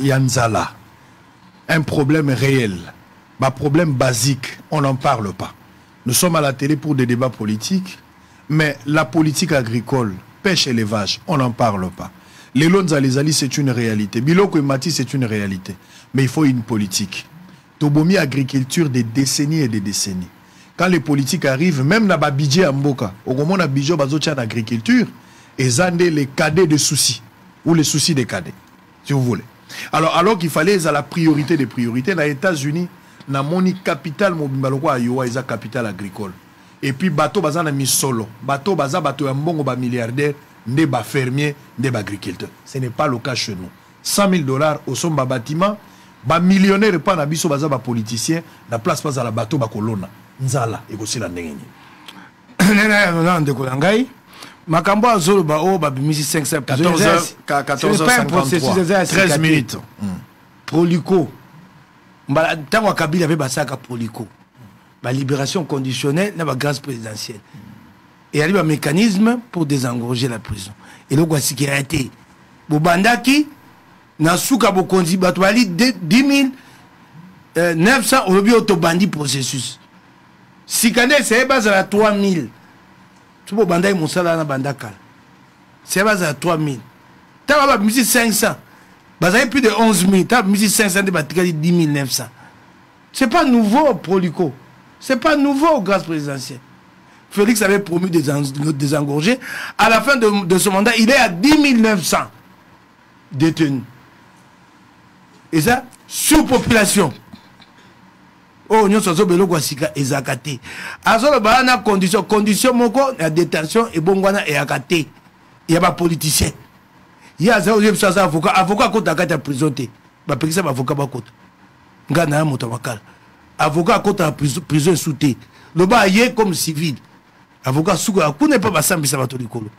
Yanzala, un problème réel, un problème basique, on n'en parle pas. Nous sommes à la télé pour des débats politiques, mais la politique agricole, pêche, élevage, on n'en parle pas. Les Lonzalizali, c'est une réalité. Biloko et Mati, c'est une réalité. Mais il faut une politique. Tobomi agriculture des décennies et des décennies. Quand les politiques arrivent, même dans le budget à Mboka, au moment où on a budget en agriculture, ils ont les cadets de soucis. Ou les soucis des cadets, si vous voulez. Alors qu'il fallait à la priorité des priorités, dans les États-Unis, dans mon capital, ils capital agricole. Et puis, bateau bazan a mis solo. Bateau bazan, bateau un bon milliardaire, des fermiers, des agriculteurs. Ce n'est pas le cas chez nous. $100,000 au son bâtiment, millionnaire pas nabiso bazan politicien, la place pas à la bateau bakolona. Nzala, et aussi la nengeni. Makambo azolo ba o ba bimisi 500 14h53 13 minutes. Prolico. Mbala tango Kabila avait basaka Prolico. Ba libération conditionnelle na ba grâce présidentielle. Et il y a un mécanisme pour désengorger la prison. Et le quoi sécurité. Bobandaki na suka bokonzi bato bali 10 900 olobi autobandi processus. Sikane c'est base à 3000. Tu peux bander mon salaire na bandaka. C'est base à 3000. Tu as 1500. Bazay plus de 11 000. Tu as 1500 de batikali 10 900. C'est pas nouveau Prolico. C'est pas nouveau grâce présidentielle. Félix avait promis de désengorger. À la fin de ce mandat, il est à 10 900 détenus. Et ça, surpopulation. Oh, nous sommes beloko sika ezakate. Azolo bana condition moko la détention et bongwana et akate. Il y a pas politicien. Il y a ça avocat contre la prison té. Ba pekisa ba avocat ba contre. Ngana moto makala. Avocat contre la prison sous-té. Le ba yé comme civil. Avocat souko akune pas basambisa bato likolo.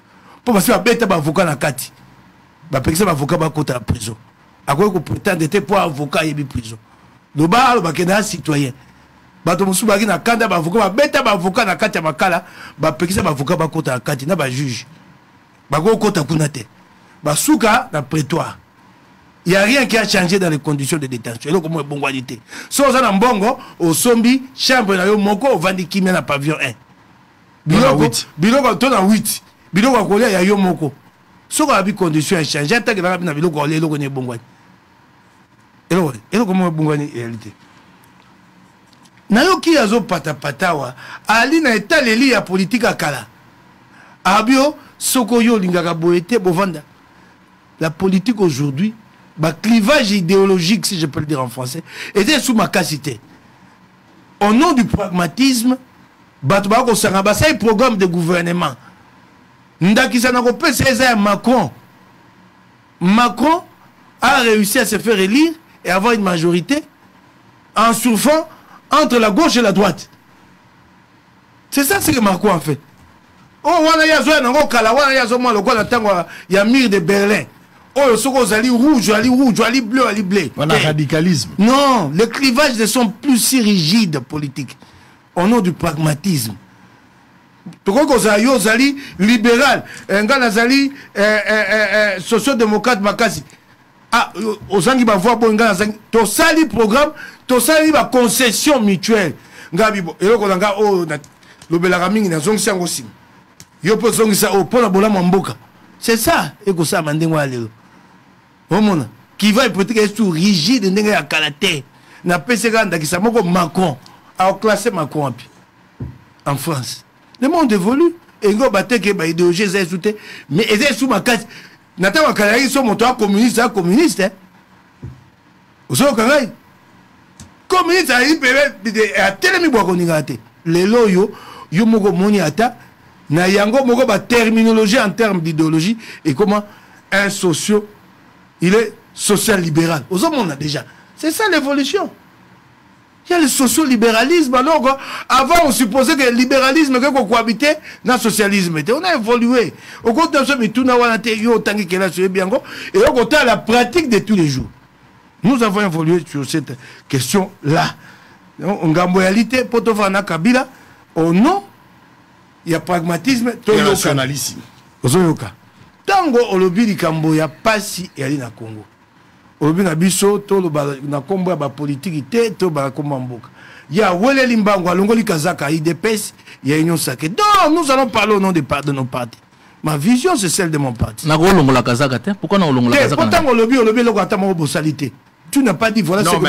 Po basi ba beta ba avocat na kati. Ba pekisa ba avocat ba contre la prison. Akoy ko prétendre était pour avocat yebi prison. Le bar le bakena citoyen bato musu baki na kanda ba avocat ba beta ba avocat na kati ya makala ba pekisa ba avocat ba kota na kati na ba juge ba go kota kuna te ba suka na prétoire. Il y a rien qui a changé dans les conditions de détention. Et comme bongwalité so ça na mbongo au sombi chambre na yo moko au vandi kimia na pavillon 1 biloko to na 8 biloko ko ya yo moko so ko abi condition changé tant que na biloko le loko ne bongwani. Et comment bongwani réalité nayoki azo patapatawa ali na etaleli ya politique akala abio soko yo lingaka boete bovanda la politique aujourd'hui ba clivage idéologique si je peux le dire en français était sous ma capacité au nom du pragmatisme bato ba ko sanga ba sai programme de gouvernement ndakisa na ko pesa Macron a réussi à se faire élire et avoir une majorité en surfant entre la gauche et la droite. C'est ça ce que Macron a fait. Oh, wana ya zo na ngokala wana ya zo mo lokola tango ya mur de Berlin. Oh, ce ali rouge, ali bleu, ali bleu. On a radicalisme. Non, les clivages ne sont plus si rigides politiques. Au nom du pragmatisme. Tu crois que Zali libéral, un gars Zali social-démocrate Makasi. Ah, aux gens qui va voir bon gars, tu sali programme, tu sali la concession mutuelle. Ngabi bo, et là qu'on a oh le belaraming na zong sang aussi. Yo po zong ça oh pour la bola mamboka. C'est ça et que ça mandé moi aller. Au monde qui va peut-être être tout rigide ndenge ya kalaté. Na PCG ndaki ça moko Macron a classé Macron en France. Le monde évolue et go batté que ba idéologie est soutée mais est sous ma case. Nata wakalai so moto communiste hein. Ozo kangai. Communiste a libéré a telemi bwa koninga te. Lelo yo moko moni ata na yango moko ba terminologie en termes d'idéologie et comment un socio il est social libéral. Ozo mona déjà. C'est ça l'évolution. Il y a le socio-libéralisme. Alors, avant, on supposait que le libéralisme, qu'on cohabitait dans le socialisme. On a évolué. Au contraire, et au contraire, la pratique de tous les jours. Nous avons évolué sur cette question-là. En réalité, pour te faire Kabila, au nom, il y a pragmatisme, il y a nationalisme. Tango, au lobby du Cambo, il n'y a pas si il y a Congo. Obi na biso to na kombo ba politique te to ba komamboka ya wele limbango alongoli kazaka IDPS ya union sacrée. Donc nous allons parler au nom de nos partis. Ma vision c'est celle de mon parti. Na golongola kazaka te pourquoi na olongola kazaka? Pourtant lobi le ko atama bosalité. Tu n'as pas dit voilà ce que nous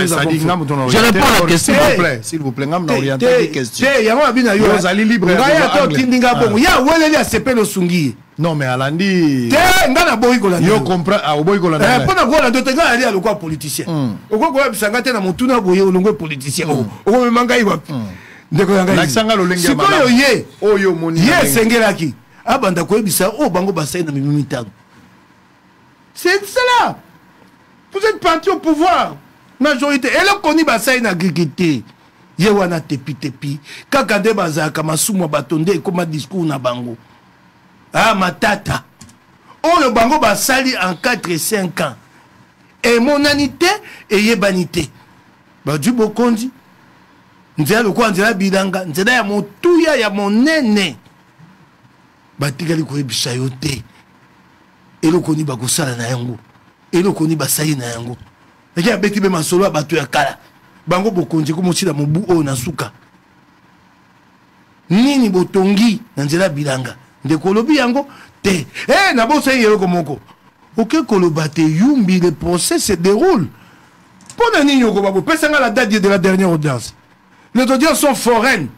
avons fait. Je réponds à la question s'il vous plaît ngam na orienter des questions. Ya ma bina yo allez libre. Ya to tindinga bongo ya wele ya sepelo sungi. Non mais Alandi ngana boy ko la yo comprend a boy ko la pour na ko la dote nga ali aloko politicien oko ko bisanga te na mutuna boye olongo politicien oko me manga iwa ndeko yanga na sanga lo lenge ba ye oyo moni ye sengelaki abanda ko ebisa o bango basai na mimi tango. C'est cela. Vous êtes parti au pouvoir majorité et le koni basai na grikité ye wana tepi kaka de bazaka masumu batonde comme discours na bango. Ah, matata. On le bango basali en 4 et 5 ans. Et monanité et yebanité. Bah, du bokondi. Nzela le quoi, nzela bidanga. Nzela ya motuya ya monene. Bah, tigali kwe bisayote. Et le koni bakosala na yango. Et le koni basayi na yango. Et qui a beti be masolo a batu ya kala. Bango bokondi ko mochila mobu o na suka. Nini botongi nzela bidanga. De kolobi yango te na bosa yelo komoko OK koloba te yumbi le procès se déroule pendant nini yoko babo pesanga la date de la dernière audience. Les audiences sont foraines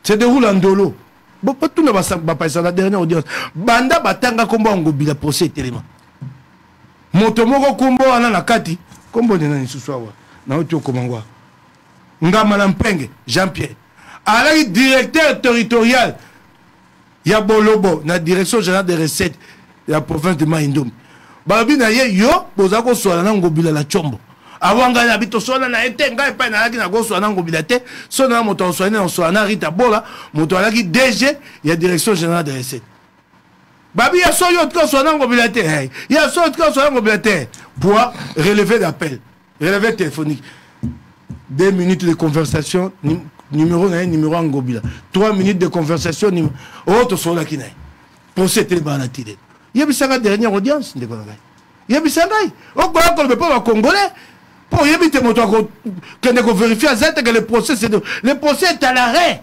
se déroule en dolo bon pas tout ne va pas la dernière audience banda batanga kombo ngobila procès tellement moto moko kombo ana na kati kombo de nani suswawa na oto komangwa ngama na mpenge Jean-Pierre alaki directeur territorial ya bolobo na direction générale des recettes de la province de Maïndoum. Babi na ye yo bozako sola na ngobila la chombo. Awanga na bito sola na ete ngai pa na laki na go sola na ngobila te. So na moto sola na sola na Rita Bola, moto alaki DG ya direction générale des recettes. Babi ya so yo tko sola na ngobila te. Ya so tko sola na ngobila te pour relever l'appel, relever téléphonique. 2 minutes de conversation numéro 1 numéro ngobila 3 minutes de conversation autre sur la kinaï pour cette banatide yebisanga dernière audience ndeko ngai yebisanga o ko ko le peuple congolais pour yebite moto ko kende ko vérifier azate que le procès est à l'arrêt.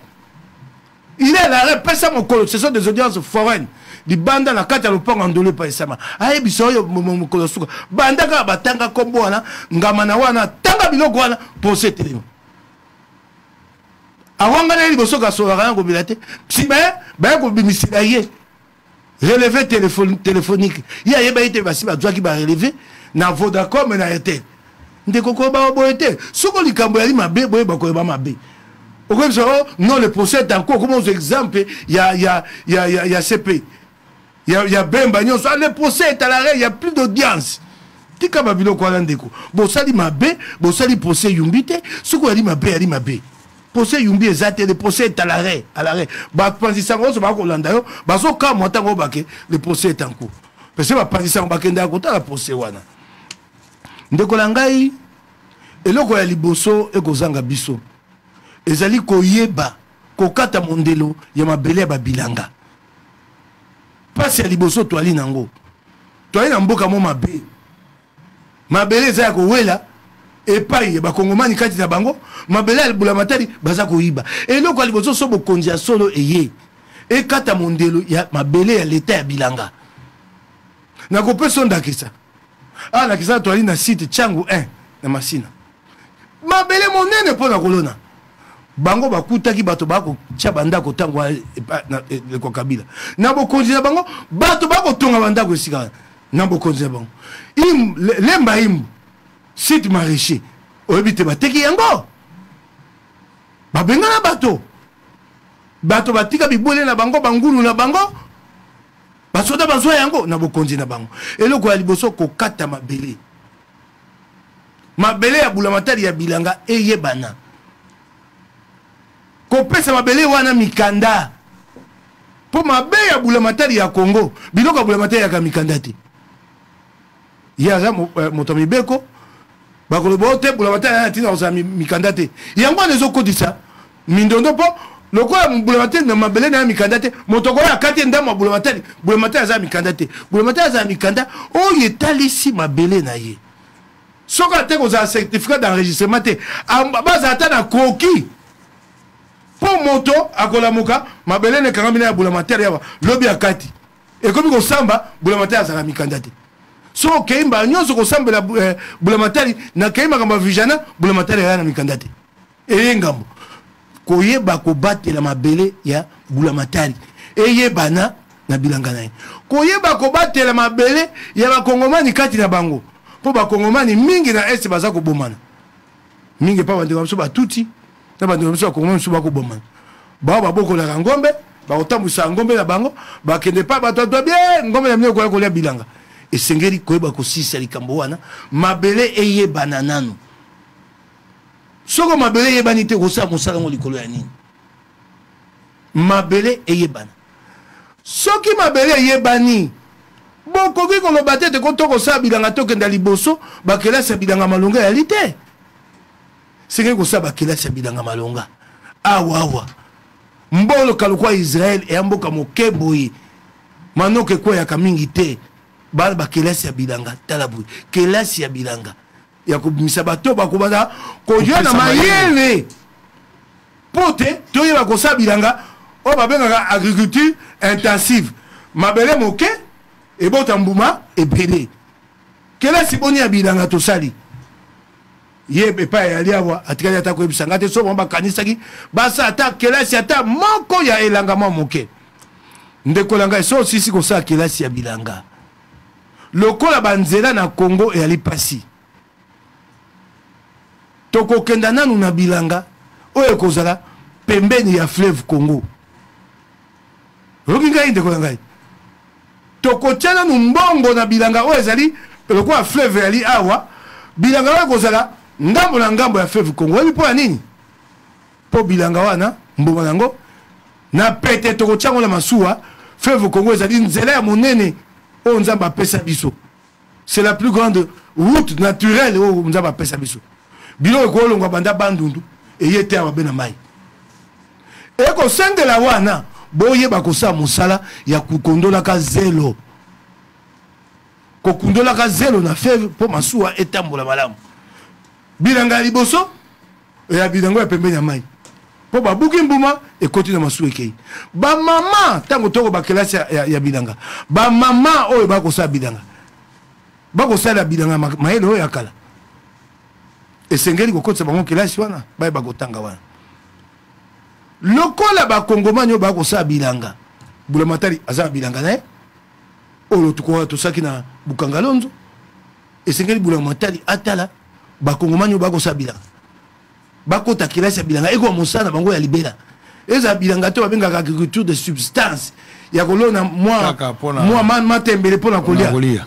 Il est à l'arrêt pesa mon colo ce sont des audiences foraines di banda na kata lo panga ndolo pa esama ayebisa yo mo kolo suka banda ka batanga kombo wana ngama na wana tanga biloko wana procès tellement awanga na liboso ka sola kana ko bilate si ba ko bimisila ye relevé téléphonique ya yeba ite basi ba zwaki ba relevé na Vodacom na Airtel ndeko ko ba boete soko likambo ya mabe boye ba ko ba mabe okoye so non le procès est en cours comme exemple il y a CP il y a Bemba nyonso le procès est à l'arrêt il y a plus d'audience tika ba biloko ala ndeko bo sali mabe bo sali procès yumbite soko ali mabe procès yumbi ezate le procès est à l'arrêt ba panzi sango so ba ko landa yo ba so ka motango ba ke le procès est en cours parce que bapandisa bakenda kotala procès wana ndeko na ngai eloko ya liboso ekozanga biso ezali koyeba kokata mondelo ya mabele ya babilanga pasi ya liboso toali nango toali na mboka mo mabe mabele eza ya kowela epai ya bakongomani kati na bango mabele ya Bulamatari baza koyiba eloko ya liboso so bokonzi ya solo eye ekata mondelo ya mabele ya leta ya bilanga nakopesa ndakisa nakisa toali na site Changu 1 na Masina mabele monene mpona kolona bango bakutaki bato bakotia bandako ntango ko Kabila na bokonzi na bango bato bakotonga bandako esika na bokonzi na bango lemba imbu site maraîcher oyebi te bateki yango babengana bato batika bibwele na bango bangulu na bango basoda bazwa yango na bokonzi na bango eloko ya liboso kokata mabele ya Bulamatari ya bilanga eyebana kopesa mabele wana mikanda po mabe ya Bulamatari ya Congo biloko ya Bulamatari ya mikanda te yaza moto mibeko bakolobo te Bulamatari ya tina osa mikanda te yango nezo kodisa mindondo po lokola Bulamatari na mabele na mikanda te moto ko ya kati ndama Bulamatari za mikanda te Bulamatari za mikanda o yetalisi mabele na ye soka te ko za certificat d'enregistrement te baza ata na koki po moto akolamuka mabele ne kangambina ya Bulamatari yawa lobi akati ekomi ko samba Bulamatari za mikanda te so keimba nyonso ko samba Bulamatari na keimba kamba vijana Bulamatari ya na mikanda te ngambo koyeba kobatela mabele ya Bulamatari eyebana na bilanga na ye koyeba kobatela mabele ya bakongomani kati na bango po bakongomani mingi na este baza kobomana mingi pa bandeko biso batuti na bandeko biso bakongomani biso bakobomana bao babokolaka ngombe bakotambwisa ngombe na bango bakende pa bato bien ngombe na mine koya bilanga esengeli koyeba kosisa likambo wana mabele eyebana nanu soko mabele eyebani te kosala mosala ngo likolo ya nini mabele eyebana soki mabele eyebani bokoki koloba te koto kosala bilanga tokenda liboso bakelasi ya bilanga malonga ya lite sengeli kosala bakelasi ya bilanga malonga awa mboloka lokwa Israel eya mboka moke boye manoke ekweyaka mingi te bana bakelasi ya bilanga tala boye kelasi ya bilanga ya kobimisa bato bakobana koyoa na mayele po te toyeba kosala bilanga oyo babengaka agriculture intensive mabele moke ebota mbuma ebele kelasi boni ya bilanga tosali ye epai yali awa atikali ata koyebisanga te so bango bakanisaki basa ata kelasi ata moko ya elanga mwa moke ndeko na ngai so osisi kosala kelasi ya bilanga lokola banzela na Congo eyali pasi tokokenda nanu na bilanga oyo ekozala pembeni ya fleuve Congo oyoki ngai ndeko na ngai tokotia nanu mbongo na bilanga oyo ezali lokola fleuve eyali awa bilanga oyo ekozala ngambo na ngambo ya fleuve Congo oyebi mpo ya nini mpo bilanga wana mbongo nango na pete tokotia ngo na masuwa fleuve Congo ezali nzela ya monene oyo Nzambe apesa biso c'est la plus grande route naturelle oyo Nzambe apesa biso biloko ekolongwa banda bandundu eye te awa be na mai ekosengela wana boyeba kosala mosala ya kokondolaka zelo kokundolaka zelo na fleuve mpo masuwa etambola malamu bilanga ya liboso ya bilanga ya pembeni ya mai mpo babuki mbuma ekoti na masuwa ekei bamama ntango toko bakelasi ya bilanga bamama oyo bakosala bilanga bakosala bilanga mayele oyo ya kala esengeli kokotisa bango kelasi wana bayeba kotanga wana lokola bakongomani oyo bakosala bilanga Bulamatari aza na bilanga na ye oyo tosaki na Bukangalonzo esengeli Bulamatari atala bakongomani oyo bakosala bilanga bakota kelasi ya bilanga ekoa mosala na bango ya libela eza bilanga te babengaka agriculture de substance ya kolona mwa matembele mpona kolia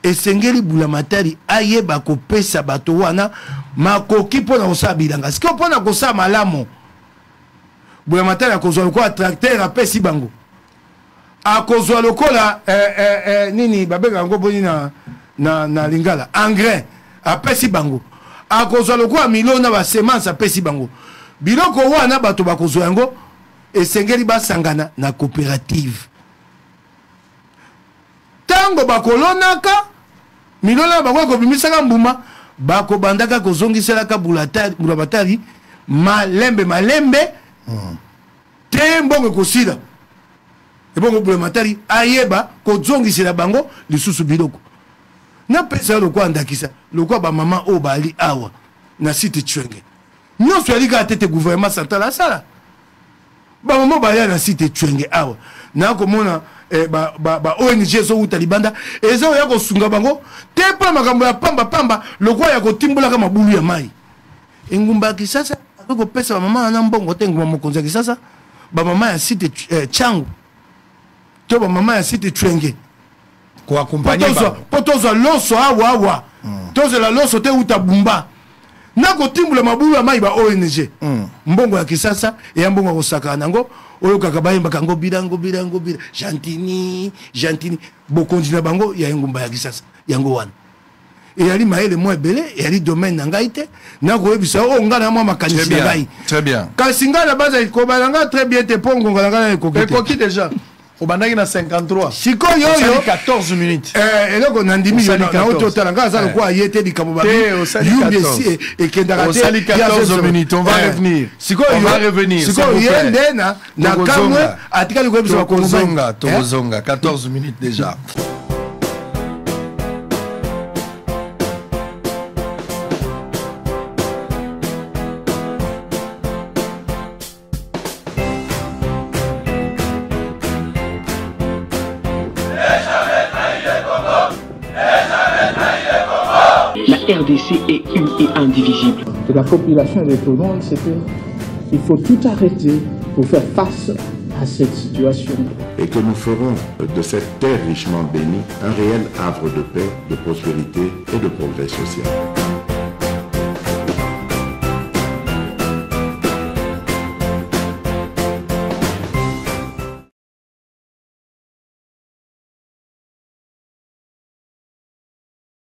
esengeli Bulamatari ayeba kopesa bato wana makoki mpona kosala bilanga sikoyo mpona kosala malamu Bulamatari akozwa lokola tracteur apesi bango akozwa lokola nini babeka ngo boni na lingala engrais apesi bango akozwa lokola milona ba semence apesi bango biloko wana bato bakozwa yango esengeli basangana na coopérative tango bakolonaka milona bango kobimisaka mbuma bakobandaka kozongiselaka bulabatari malembe te mbongo kosila ebongo bulamatari ayeba kozongisela bango lisusu biloko na pesa lokwa ndakisa lokwa ba mama o bali awa na site Tchwenge nyonso alika tete gouvernement central asala ba mama bali na site Tchwenge awa na komona ba ONG zo uta libanda ezo ya kosunga bango te pa makambo ya pamba lokwa ya kotimbola kama bulu ya mai engumba kisasa akoko pesa ba mama na mbongo te ngumba mokonza kisasa ba mama ya site Changu to ba mama ya site Tchwenge kwa accompagner potozo loso awa tozo la loso te uta bumba na kotimbula mabulu ya mai ba ONG mbongo ya kisasa ya mbongo kosaka nango oyo kaka bayemba kango bilango gentini bokonzi na bango ya ngumba ya kisasa yango wana eyali maele mo ebele eyali domaine na ngai te na koyebisa o ngana ya mwa makanisi na ngai très bien kasi ngai na baza kobalanga très bien te po ngonga na ngai na ekoki déjà obandaki na 53 sikoyo oyo 14 minutes eloko na ndimi yo na ototala ngai aza lokola ye te likambo babi yumbi ekendaka te 14 minutes on va revenir sikoyo ye nde na kamwe atikali koyebisa bakongomani tozonga 14 minutes déjà. La RDC est une et indivisible. De la population et de tout le monde, c'est qu'il faut tout arrêter pour faire face à cette situation. Et que nous ferons de cette terre richement bénie un réel havre de paix, de prospérité et de progrès social.